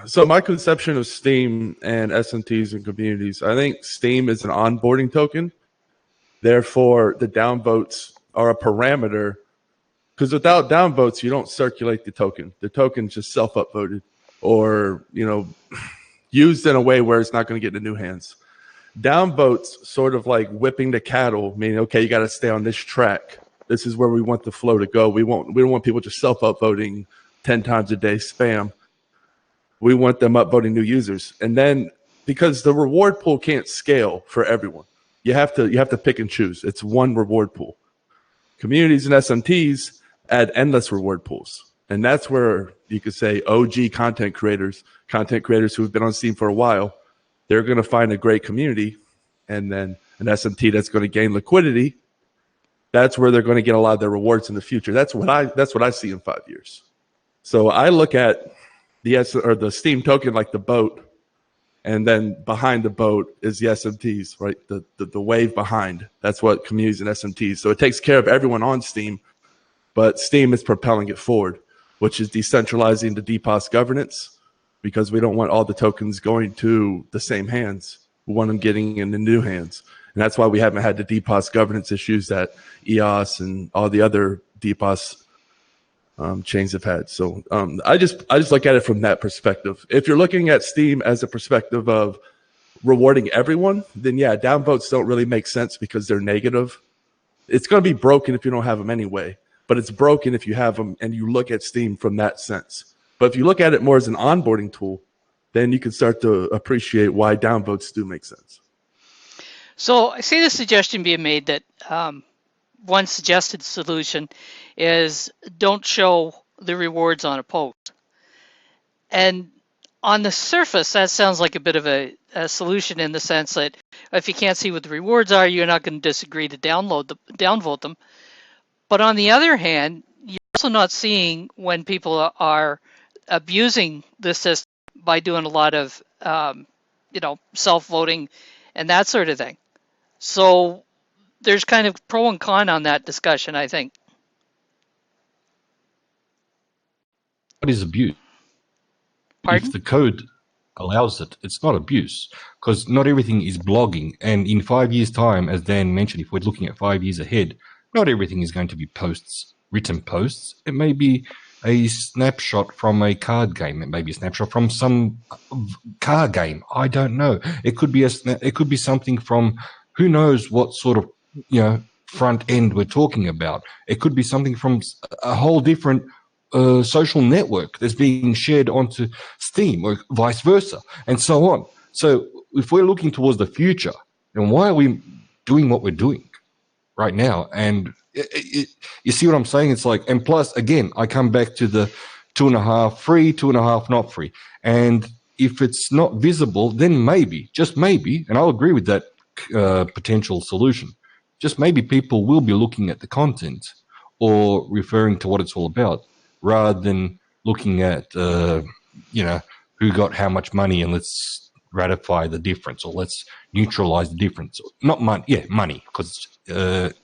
so my conception of Steem and SMTs and communities, I think Steem is an onboarding token. Therefore, the downvotes are a parameter, because without downvotes, you don't circulate the token. The token's just self-upvoted or, used in a way where it's not going to get into new hands. Downvotes sort of like whipping the cattle, meaning, okay, you got to stay on this track. This is where we want the flow to go. We don't want people just self-upvoting 10 times a day spam. We want them upvoting new users. And then because the reward pool can't scale for everyone. You have to pick and choose. It's one reward pool. Communities and SMTs add endless reward pools. And that's where you could say OG content creators who've been on Steam for a while, they're going to find a great community. And then an SMT that's going to gain liquidity, that's where they're going to get a lot of their rewards in the future. That's what I see in 5 years. So I look at the Steem token like the boat, and then behind the boat is the SMTs, right? The wave behind. That's what communities and SMTs. So it takes care of everyone on Steem, but Steem is propelling it forward, which is decentralizing the DPoS governance, because we don't want all the tokens going to the same hands. We want them getting in the new hands. And that's why we haven't had the DPoS governance issues that EOS and all the other DPoS chains have had. So I just look at it from that perspective. If you're looking at Steem as a perspective of rewarding everyone, then yeah, downvotes don't really make sense because they're negative. It's going to be broken if you don't have them anyway, but it's broken if you have them and you look at Steem from that sense. But if you look at it more as an onboarding tool, then you can start to appreciate why downvotes do make sense. So I see the suggestion being made that one suggested solution is don't show the rewards on a post. And on the surface, that sounds like a bit of a solution in the sense that if you can't see what the rewards are, you're not going to disagree to downvote them. But on the other hand, you're also not seeing when people are abusing the system by doing a lot of self-voting and that sort of thing. So there's kind of pro and con on that discussion, I think. What is abuse? Pardon? If the code allows it, it's not abuse, because not everything is blogging. And in 5 years' time, as Dan mentioned, if we're looking at 5 years ahead, not everything is going to be posts, written posts. It may be a snapshot from a card game. It may be a snapshot from some car game. I don't know. It could be something from who knows what sort of front end we're talking about. It could be something from a whole different social network that's being shared onto Steem, or vice versa, and so on. So if we're looking towards the future, then why are we doing what we're doing right now? And you see what I'm saying? It's like, and plus, again, I come back to the 2.5 free, 2.5 not free. And if it's not visible, then maybe, just maybe, and I'll agree with that potential solution, just maybe people will be looking at the content or referring to what it's all about, rather than looking at, who got how much money and let's ratify the difference, or let's neutralize the difference. Not money, money, because it's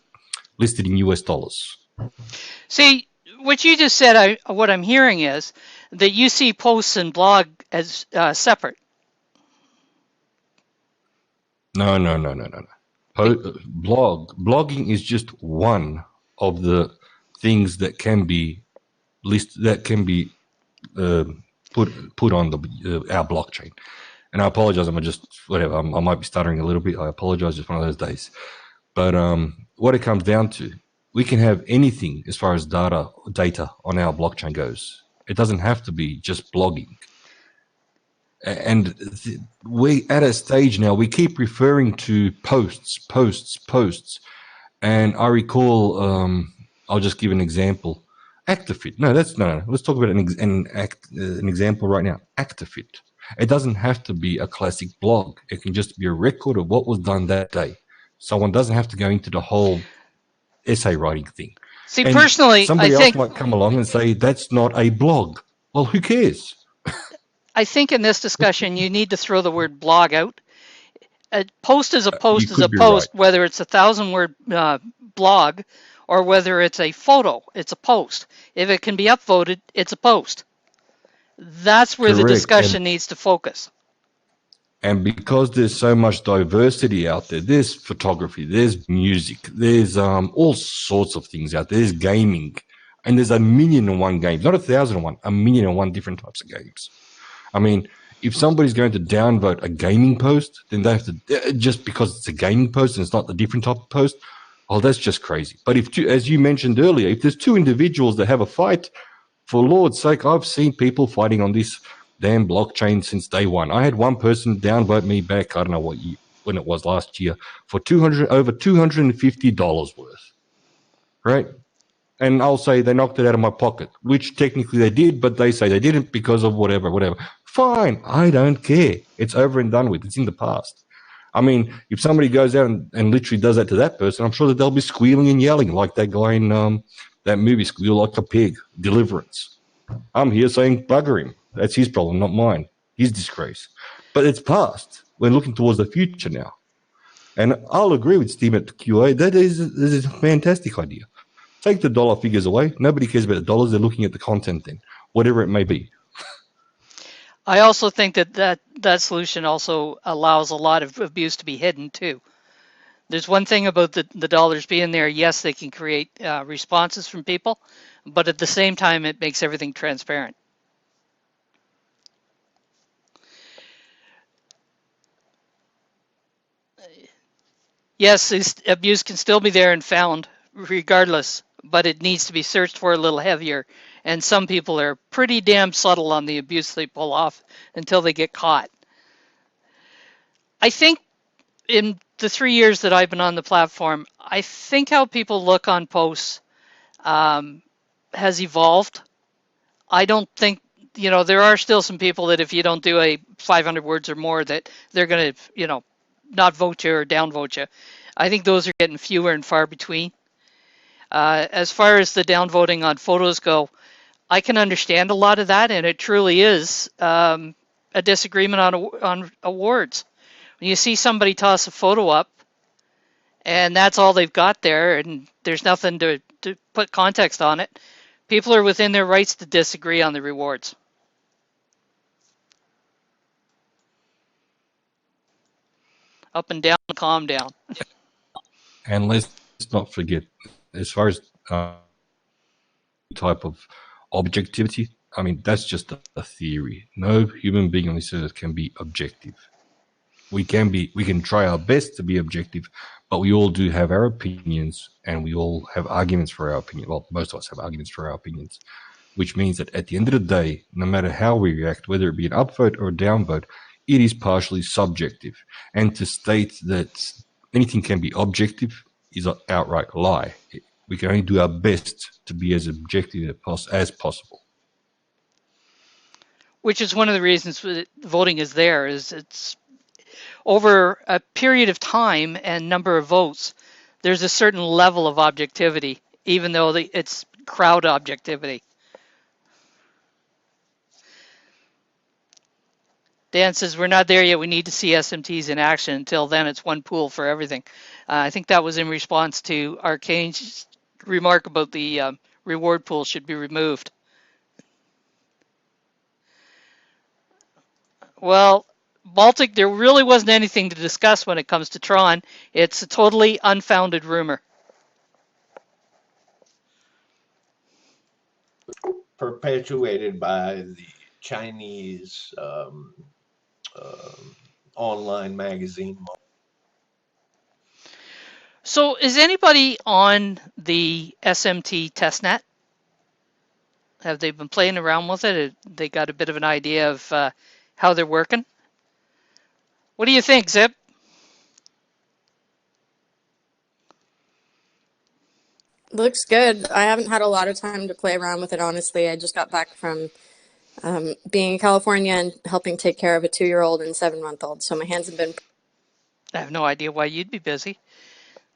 listed in US dollars. See, what you just said, what I'm hearing is that you see posts and blog as separate. No. Blogging is just one of the things that can be put on our blockchain. And I apologize, I might be stuttering a little bit. I apologize, it's one of those days. But what it comes down to, we can have anything as far as data on our blockchain goes. It doesn't have to be just blogging. And we at a stage now, we keep referring to posts. And I recall, I'll just give an example. Actifit. No. Let's talk about an example right now. Actifit. It doesn't have to be a classic blog. It can just be a record of what was done that day. Someone doesn't have to go into the whole essay writing thing. See, and personally, somebody else might come along and say that's not a blog. Well, who cares? I think in this discussion, you need to throw the word blog out. A post is a post is a post, right. Whether it's 1,000-word blog or whether it's a photo, it's a post. If it can be upvoted, it's a post. That's where the discussion needs to focus. And because there's so much diversity out there, there's photography, there's music, there's all sorts of things out there. There's gaming, and there's 1,000,001 games, not 1,001, 1,000,001 different types of games. I mean, if somebody's going to downvote a gaming post, then they have to, just because it's a gaming post and it's not the different type of post, oh, that's just crazy. But if, as you mentioned earlier, if there's two individuals that have a fight, for Lord's sake, I've seen people fighting on this damn blockchain since day one. I had one person downvote me back, I don't know what year, when it was last year, for over $250 worth, right? And I'll say they knocked it out of my pocket, which technically they did, but they say they didn't because of whatever. Fine, I don't care. It's over and done with. It's in the past. I mean, if somebody goes out and literally does that to that person, I'm sure that they'll be squealing and yelling like that guy in that movie, Squeal Like a Pig, Deliverance. I'm here saying bugger him. That's his problem, not mine. His disgrace. But it's past. We're looking towards the future now. And I'll agree with Steem at QA. That is a fantastic idea. Take the dollar figures away. Nobody cares about the dollars. They're looking at the content then, whatever it may be. I also think that solution also allows a lot of abuse to be hidden too. There's one thing about the dollars being there. Yes, they can create responses from people, but at the same time, it makes everything transparent. Yes, abuse can still be there and found regardless, but it needs to be searched for a little heavier. And some people are pretty damn subtle on the abuse they pull off until they get caught. I think in the 3 years that I've been on the platform, I think how people look on posts has evolved. I don't think, there are still some people that if you don't do a 500 words or more, that they're going to, not vote you or downvote you. I think those are getting fewer and far between. As far as the downvoting on photos go, I can understand a lot of that, and it truly is a disagreement on awards. When you see somebody toss a photo up, and that's all they've got there, and there's nothing to put context on it, people are within their rights to disagree on the rewards. Up and down, calm down. And let's not forget, as far as type of objectivity, I mean, that's just a theory. No human being on this earth can be objective. We can try our best to be objective, but we all do have our opinions, and we all have arguments for our opinion. Well, most of us have arguments for our opinions, which means that at the end of the day, no matter how we react, whether it be an upvote or a downvote, it is partially subjective. And to state that anything can be objective is an outright lie. We can only do our best to be as objective as possible. Which is one of the reasons voting is there, is it's over a period of time and number of votes, there's a certain level of objectivity, even though it's crowd objectivity. Dan says, we're not there yet. We need to see SMTs in action. Until then, it's one pool for everything. I think that was in response to Arcane's remark about the reward pool should be removed. Well, Baltic, there really wasn't anything to discuss when it comes to Tron. It's a totally unfounded rumor. Perpetuated by the Chinese online magazine. So is anybody on the SMT testnet? Have they been playing around with it? They got a bit of an idea of how they're working? What do you think, Zip? Looks good. I haven't had a lot of time to play around with it, honestly. I just got back from being in California and helping take care of a 2-year-old and 7-month-old. So my hands have been... I have no idea why you'd be busy.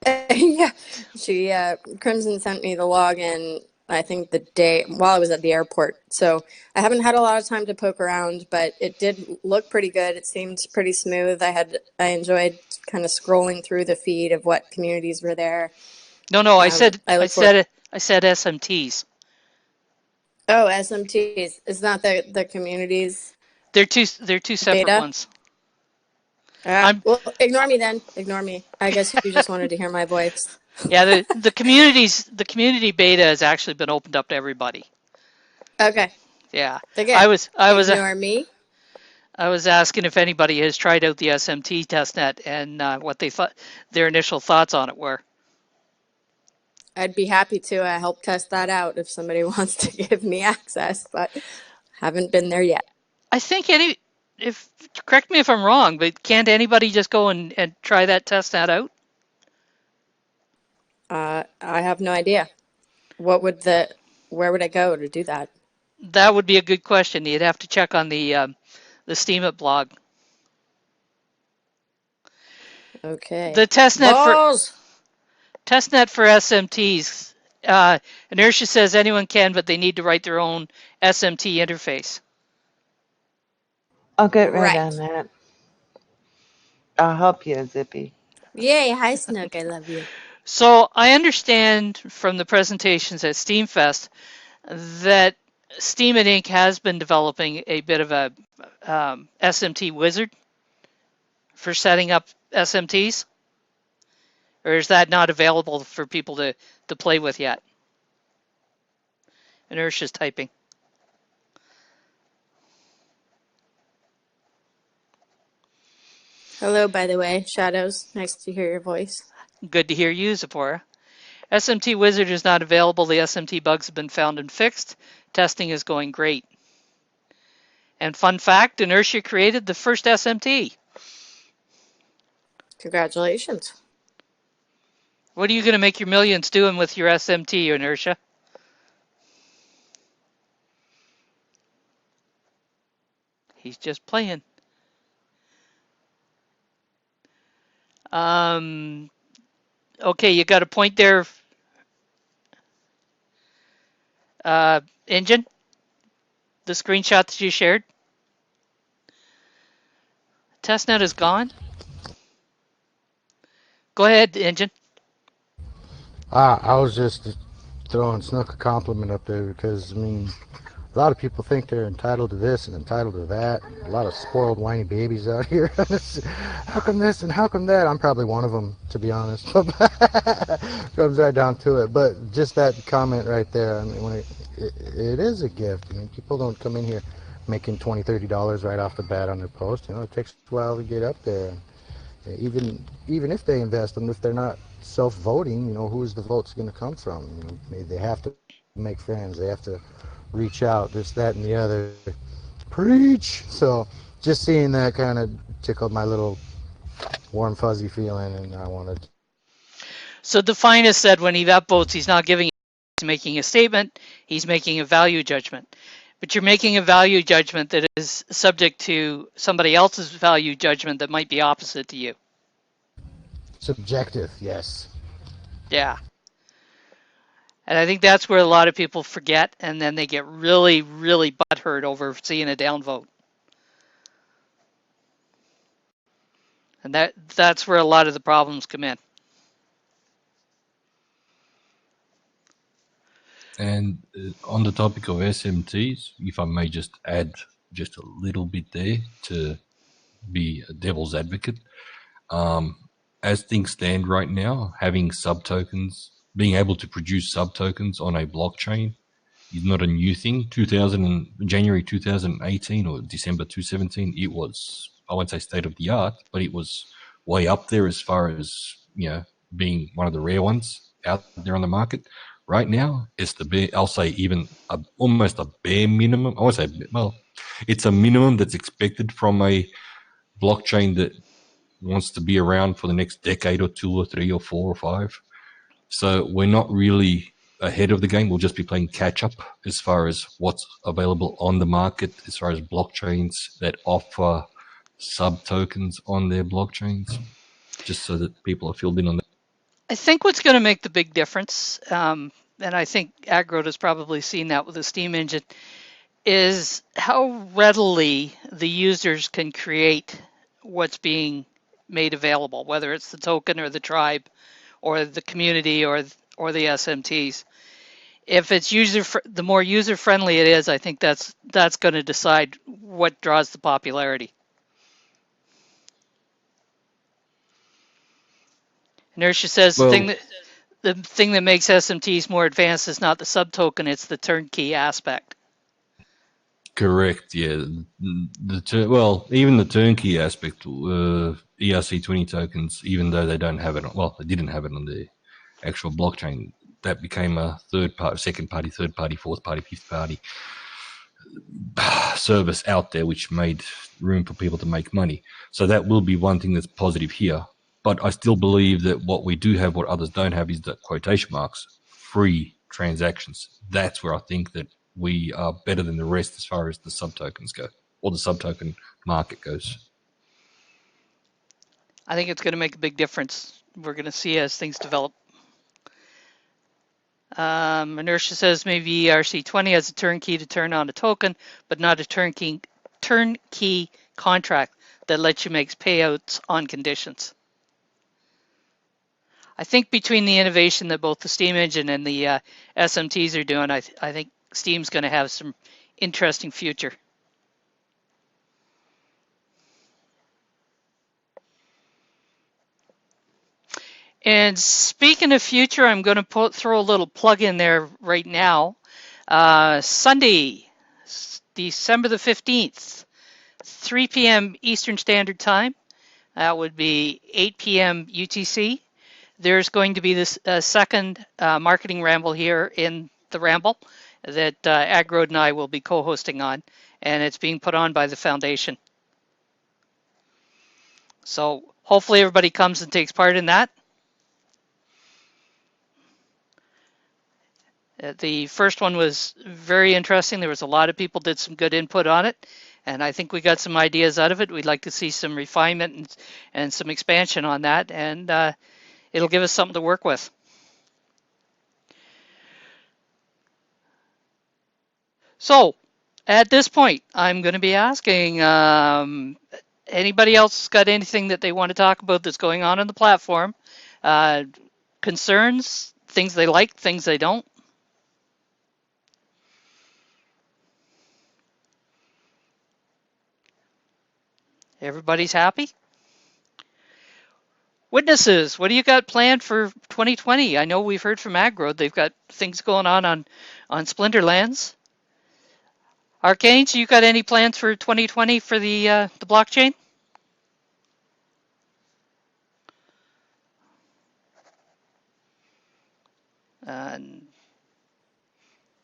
Yeah. Crimson sent me the login, I think the day while I was at the airport. So I haven't had a lot of time to poke around, but it did look pretty good. It seemed pretty smooth. I enjoyed kind of scrolling through the feed of what communities were there. No, I said SMTs. Oh, SMTs. It's not the communities. They're two separate data? ones. Well, ignore me then. Ignore me. I guess you just wanted to hear my voice. Yeah, the community beta has actually been opened up to everybody. Okay. Yeah. Again, ignore me. I was asking if anybody has tried out the SMT testnet and what they thought, their initial thoughts on it were. I'd be happy to help test that out if somebody wants to give me access, but haven't been there yet. I think if correct me if I'm wrong, but can't anybody just go and try that testnet out? I have no idea. Where would I go to do that? That would be a good question. You'd have to check on the Steemit blog. Okay. The Balls! testnet for SMTs. Inertia says anyone can, but they need to write their own SMT interface. I'll get right on Right. that. I'll help you, Zippy. Yay, hi Snook, I love you. So I understand from the presentations at Steamfest that Steemit Inc. has been developing a bit of a SMT wizard for setting up SMTs, or is that not available for people to play with yet? Inertia's typing. Hello, by the way, Shadows. Nice to hear your voice. Good to hear you, Zipporah. SMT Wizard is not available. The SMT bugs have been found and fixed. Testing is going great. And fun fact, Inertia created the first SMT. Congratulations. What are you going to make your millions doing with your SMT, Inertia? He's just playing. Okay, you got a point there, Engine? The screenshot that you shared? Testnet is gone? Go ahead, Engine. I was just throwing Snook a compliment up there because, I mean, a lot of people think they're entitled to this and entitled to that. A lot of spoiled, whiny babies out here. How come this and how come that? I'm probably one of them, to be honest. Comes right down to it. But just that comment right there, I mean, when it is a gift. I mean, people don't come in here making $20, $30 right off the bat on their post. You know, it takes a while to get up there. Even if they invest, and if they're not self-voting, you know, who's the vote's going to come from? You know, they have to make friends. They have to reach out, this, that, and the other. Preach! So just seeing that kind of tickled my little warm, fuzzy feeling, and I wanted to. So Definus said when he upvotes, he's not giving, he's making a statement, he's making a value judgment. But you're making a value judgment that is subject to somebody else's value judgment that might be opposite to you. Subjective, yes. Yeah. And I think that's where a lot of people forget, and then they get really, really butthurt over seeing a downvote. And that's where a lot of the problems come in. And on the topic of SMTs, if I may just add just a little bit there to be a devil's advocate, as things stand right now, having sub-tokens, being able to produce sub-tokens on a blockchain is not a new thing. January 2018 or December 2017, it was, I won't say state of the art, but it was way up there as far as, you know, being one of the rare ones out there on the market. Right now, it's I'll say even almost a bare minimum. I won't say, well, it's a minimum that's expected from a blockchain that wants to be around for the next decade or 2 or 3 or 4 or 5. So we're not really ahead of the game. We'll just be playing catch up as far as what's available on the market, as far as blockchains that offer sub tokens on their blockchains, just so that people are filled in on that. I think what's going to make the big difference, and I think Agrod has probably seen that with the Steem engine, is how readily the users can create what's being made available, whether it's the token or the tribe or the community or the SMTs. If it's the more user friendly it is, I think that's going to decide what draws the popularity. Inertia says the thing that makes SMTs more advanced is not the sub token, it's the turnkey aspect. Correct. Yeah. Even the turnkey aspect, ERC20 tokens, even though they don't have it, they didn't have it on the actual blockchain, that became a third party, second party, third party, fourth party, fifth party. service out there which made room for people to make money. So that will be one thing that's positive here. But I still believe that what we do have, what others don't have, is the quotation marks, free transactions. That's where I think that we are better than the rest as far as the sub-tokens go, or the sub-token market goes. I think it's going to make a big difference. We're going to see as things develop. Inertia says maybe ERC20 has a turnkey to turn on a token, but not a turnkey contract that lets you make payouts on conditions. I think between the innovation that both the Steem engine and the SMTs are doing, I think Steem's going to have some interesting future. And speaking of future, I'm going to throw a little plug in there right now. Sunday, December the 15th, 3 p.m. Eastern Standard Time. That would be 8 p.m. UTC. There's going to be this second marketing ramble here in the Ramble that AgRoad and I will be co-hosting on, and it's being put on by the foundation. So hopefully everybody comes and takes part in that. The first one was very interesting. There was a lot of people did some good input on it, and I think we got some ideas out of it. We'd like to see some refinement and some expansion on that, and it'll give us something to work with. So at this point, I'm going to be asking anybody else got anything that they want to talk about that's going on the platform, concerns, things they like, things they don't. Everybody's happy? Witnesses, what do you got planned for 2020? I know we've heard from AgRoad. They've got things going on Splinterlands. Arcanes, you got any plans for 2020 for the blockchain? I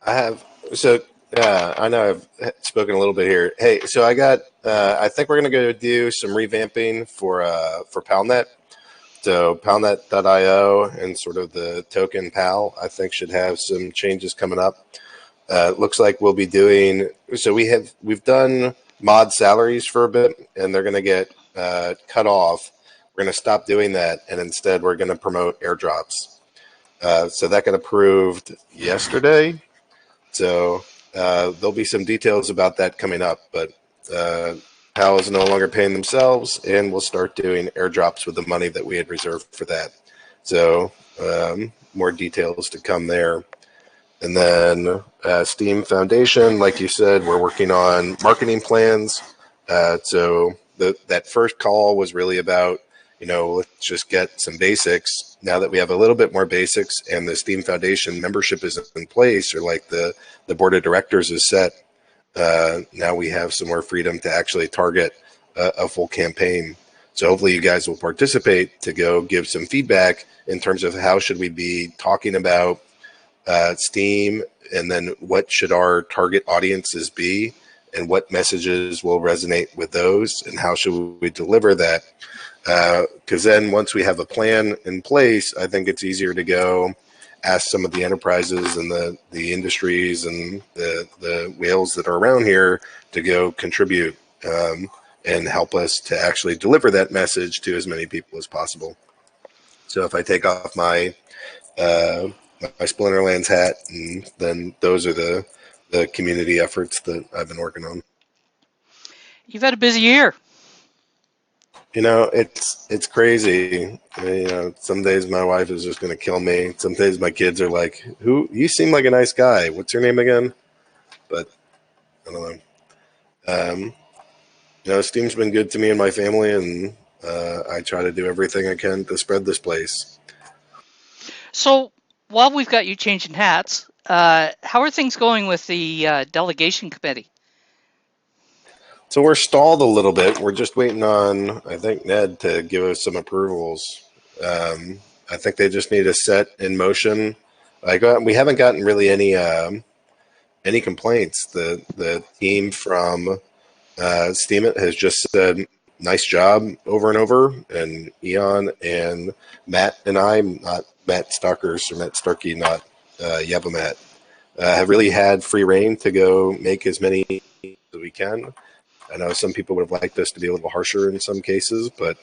have. So I know I've spoken a little bit here. Hey, so I got. I think we're going to go do some revamping for PalNet. So PalNet.io and sort of the token PAL, I think, should have some changes coming up. Looks like we'll be doing. So we've done mod salaries for a bit, and they're going to get cut off. We're going to stop doing that, and instead we're going to promote airdrops. So that got approved yesterday. So there'll be some details about that coming up, but PAL is no longer paying themselves, and we'll start doing airdrops with the money that we had reserved for that. So more details to come there. And then Steem Foundation, like you said, we're working on marketing plans. So that first call was really about, let's just get some basics. Now that we have a little bit more basics and the Steem Foundation membership is in place, or like the board of directors is set, now we have some more freedom to actually target a full campaign. So hopefully you guys will participate to go give some feedback in terms of how should we be talking about Steem, and then what should our target audiences be, and what messages will resonate with those, and how should we deliver that? Because then once we have a plan in place, I think it's easier to go ask some of the enterprises and the industries and the whales that are around here to go contribute and help us to actually deliver that message to as many people as possible. So if I take off my Splinterlands hat, and then those are the community efforts that I've been working on. You've had a busy year. It's crazy. Some days my wife is just going to kill me. Some days my kids are like, "Who? You seem like a nice guy. What's your name again?" But I don't know. Steam's been good to me and my family, and I try to do everything I can to spread this place. So while we've got you changing hats, how are things going with the delegation committee? So we're stalled a little bit. We're just waiting on, I think, Ned to give us some approvals. I think they just need to set in motion. We haven't gotten really any any complaints. The team from Steem has just said nice job over and over, and Eon and Matt and I, not Matt Stalkers or Matt Starkey, not Yabamat, have really had free reign to go make as many as we can. I know some people would have liked us to be a little harsher in some cases, but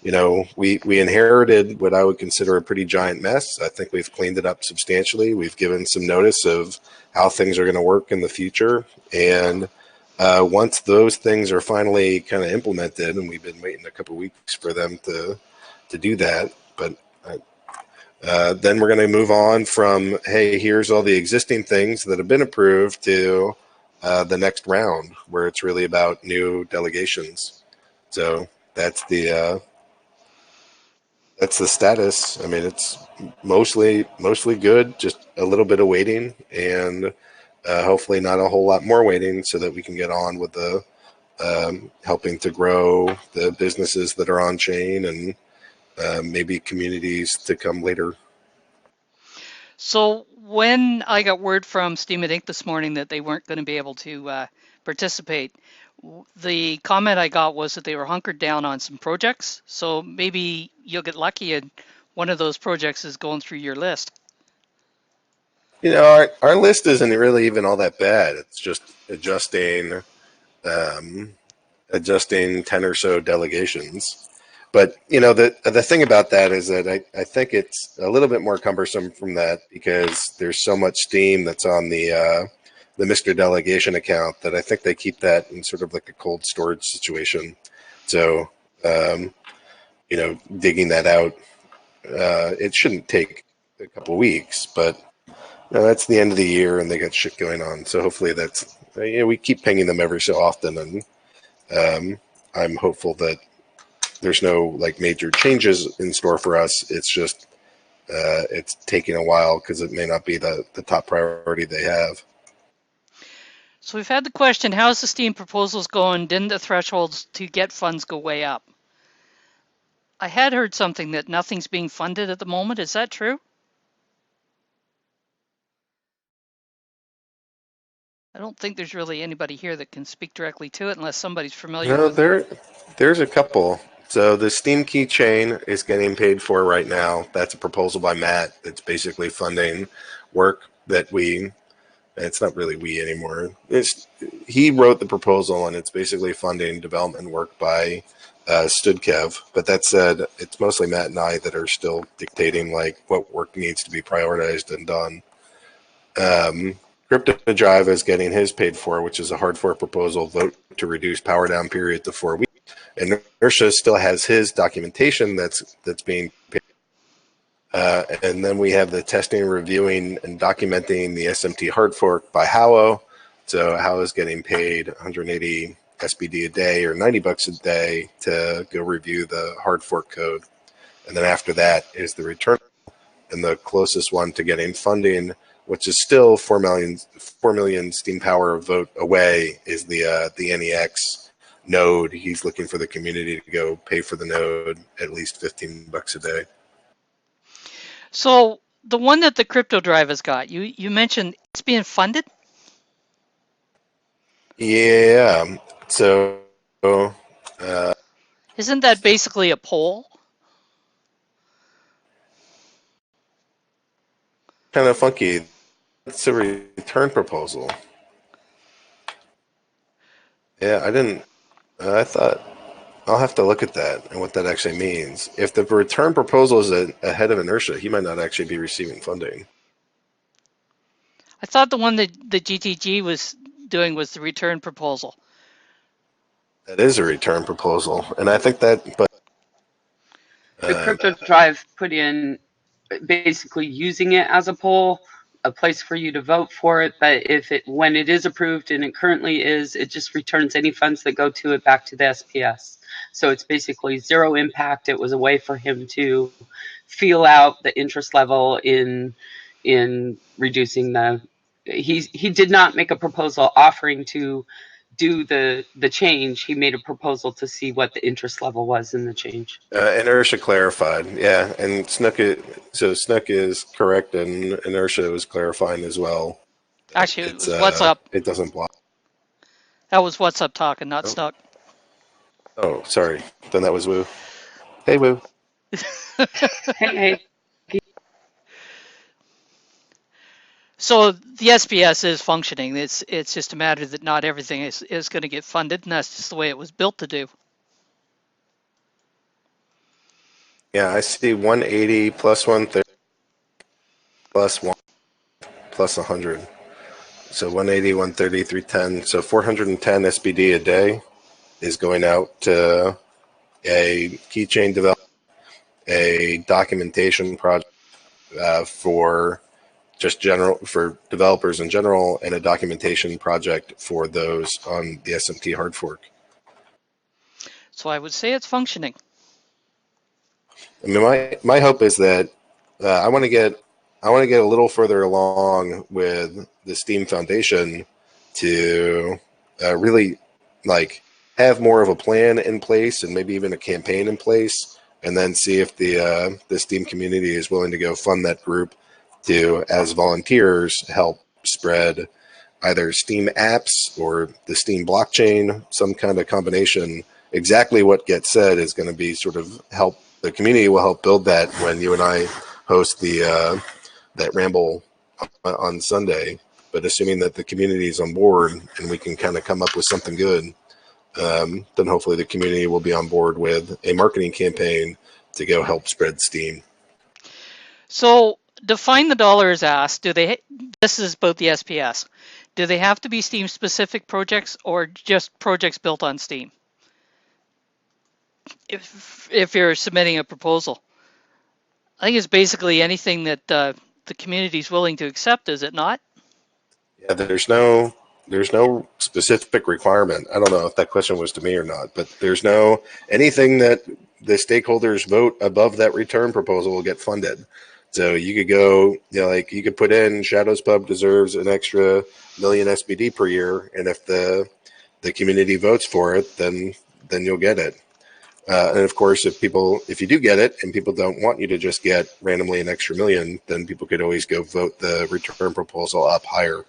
we inherited what I would consider a pretty giant mess. I think we've cleaned it up substantially. We've given some notice of how things are going to work in the future, and once those things are finally kind of implemented, and we've been waiting a couple of weeks for them to do that, but then we're going to move on from, hey, here's all the existing things that have been approved, to the next round, where it's really about new delegations. So that's the status. I mean, it's mostly good. Just a little bit of waiting, and hopefully not a whole lot more waiting, so that we can get on with the helping to grow the businesses that are on chain, and maybe communities to come later. So when I got word from Steam Inc. this morning that they weren't going to be able to participate, the comment I got was that they were hunkered down on some projects. So maybe you'll get lucky and one of those projects is going through your list. Our list isn't really even all that bad. It's just adjusting 10 or so delegations. But the thing about that is that I think it's a little bit more cumbersome from that, because there's so much Steem that's on the Mr. Delegation account, that I think they keep that in sort of like a cold storage situation. So digging that out, it shouldn't take a couple weeks, but that's the end of the year and they got shit going on. So hopefully we keep pinging them every so often, and I'm hopeful that there's no major changes in store for us. It's just it's taking a while because it may not be the top priority they have. So we've had the question, how's the Steem proposals going? Didn't the thresholds to get funds go way up? I had heard something that nothing's being funded at the moment. Is that true? I don't think there's really anybody here that can speak directly to it, unless somebody's familiar with there's a couple. So the Steem keychain is getting paid for right now. That's a proposal by Matt that's basically funding work that it's not really we anymore. He wrote the proposal, and it's basically funding development work by Studkev. But that said, it's mostly Matt and I that are still dictating what work needs to be prioritized and done. Crypto Drive is getting his paid for, which is a hard fork proposal, vote to reduce power down period to 4 weeks. And Inertia still has his documentation that's being paid. And then we have the testing, reviewing, and documenting the SMT hard fork by Howo. So Howo is getting paid 180 SBD a day, or $90 a day, to go review the hard fork code. And then after that is the return, and the closest one to getting funding, which is still 4 million Steem Power vote away, is the NEX node. He's looking for the community to go pay for the node at least $15 a day. So the one that the Crypto Drive has got, you mentioned it's being funded? Yeah. So isn't that basically a poll? Kind of funky. It's a return proposal. Yeah, I thought I'll have to look at that and what that actually means. If the return proposal is ahead of Inertia, he might not actually be receiving funding. I thought the one that the GTG was doing was the return proposal. That is a return proposal, and I think that. But the Crypto Drive put in basically using it as a poll, a place for you to vote for it. But when it is approved, and it currently is, it just returns any funds that go to it back to the SPS. So it's basically zero impact. It was a way for him to feel out the interest level in reducing the. He did not make a proposal offering to do the change. He made a proposal to see what the interest level was in the change. Inertia clarified, yeah, and Snook is correct, and Inertia was clarifying as well. Actually, it was What's Up. It doesn't block. That was What's Up talking, not Oh. Snook. Oh, sorry. Then that was Woo. Hey, Woo. Hey, So the SPS is functioning. It's just a matter that not everything is going to get funded, and that's just the way it was built to do. Yeah, I see 180 plus 130 plus 1 plus 100. So 180, 130, 310. So 410 SBD a day is going out to a keychain development, a documentation project for just general for developers in general, and a documentation project for those on the SMT hard fork. So I would say it's functioning. I mean, my hope is that I want to get a little further along with the Steem Foundation to really like have more of a plan in place and maybe even a campaign in place, and then see if the Steem community is willing to go fund that group to, as volunteers, help spread either Steem apps or the Steem blockchain, some kind of combination. Exactly what gets said is going to be sort of help. The community will help build that when you and I host the that ramble on Sunday. But assuming that the community is on board and we can kind of come up with something good, then hopefully the community will be on board with a marketing campaign to go help spread Steem. So define the dollar as asked. This is about the SPS. Do they have to be Steem specific projects or just projects built on Steem? If you're submitting a proposal, I think it's basically anything that the community is willing to accept, is it not? Yeah, there's no specific requirement. I don't know if that question was to me or not, but there's no anything that the stakeholders vote above that return proposal will get funded. So you could go, like you could put in Shadows Pub deserves an extra million SBD per year, and if the community votes for it, then you'll get it. And of course, if you do get it and people don't want you to just get randomly an extra million, then people could always go vote the return proposal up higher.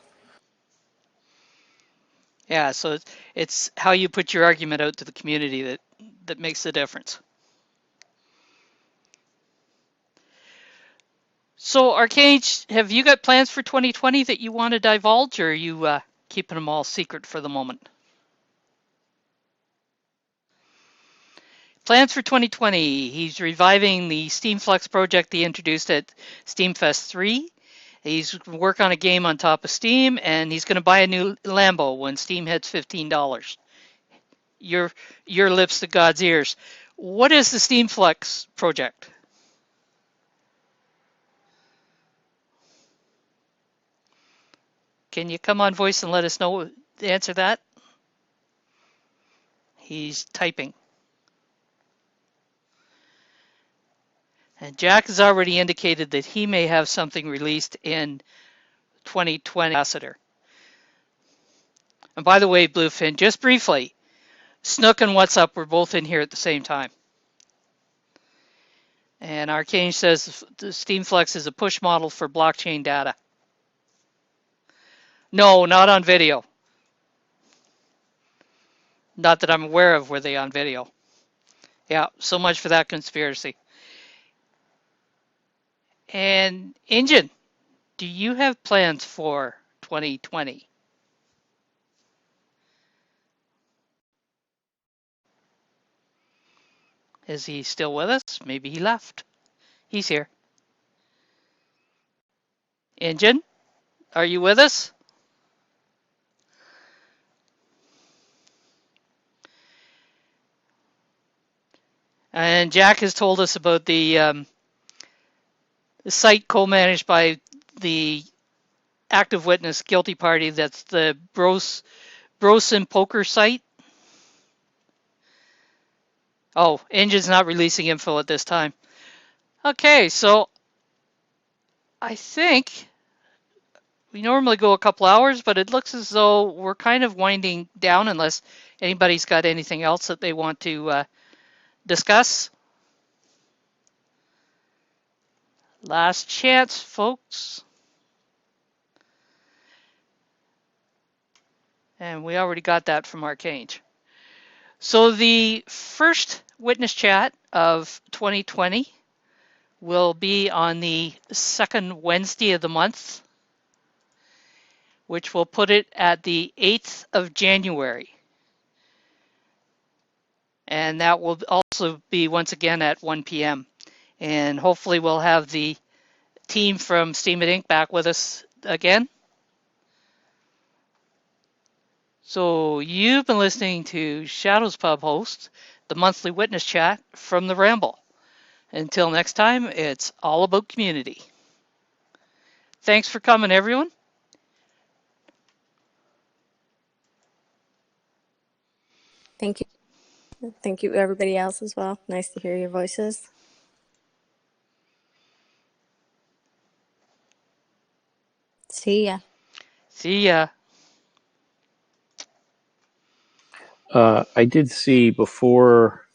Yeah, so it's how you put your argument out to the community that makes the difference. So, Arcane, have you got plans for 2020 that you want to divulge, or are you keeping them all secret for the moment? Plans for 2020. He's reviving the Steamflex project he introduced at Steamfest 3. He's working on a game on top of Steem, and he's going to buy a new Lambo when Steem hits $15. Your lips to God's ears. What is the Steamflex project? Can you come on voice and let us know the answer to that? He's typing. And Jack has already indicated that he may have something released in 2020 Ambassador. And by the way, Bluefin, just briefly, Snook and What's Up were both in here at the same time. And Arcane says the Steamflex is a push model for blockchain data. No, not on video. Not that I'm aware of, were they on video? Yeah, so much for that conspiracy. And Engine, do you have plans for 2020? Is he still with us? Maybe he left. He's here. Engine, are you with us? And Jack has told us about the site co-managed by the active witness guilty party. That's the Brosin poker site. Oh, Engine's not releasing info at this time. Okay, so I think we normally go a couple hours, but it looks as though we're kind of winding down unless anybody's got anything else that they want to discuss. Last chance, folks. And we already got that from Archange. So the first witness chat of 2020 will be on the second Wednesday of the month, which will put it at the 8th of January. And that will also be once again at 1 p.m. And hopefully we'll have the team from Steem It Inc. back with us again. So you've been listening to Shadows Pub host, the monthly witness chat from the Ramble. Until next time, it's all about community. Thanks for coming, everyone. Thank you. Thank you, everybody else as well. Nice to hear your voices. See ya. See ya. I did see before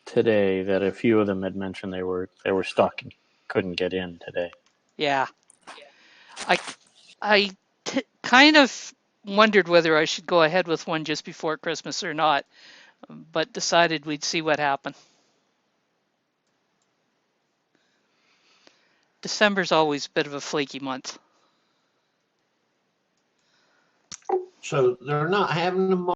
today that a few of them had mentioned they were stuck and couldn't get in today. Yeah. I kind of wondered whether I should go ahead with one just before Christmas or not, but decided we'd see what happened. December's always a bit of a flaky month. So they're not having them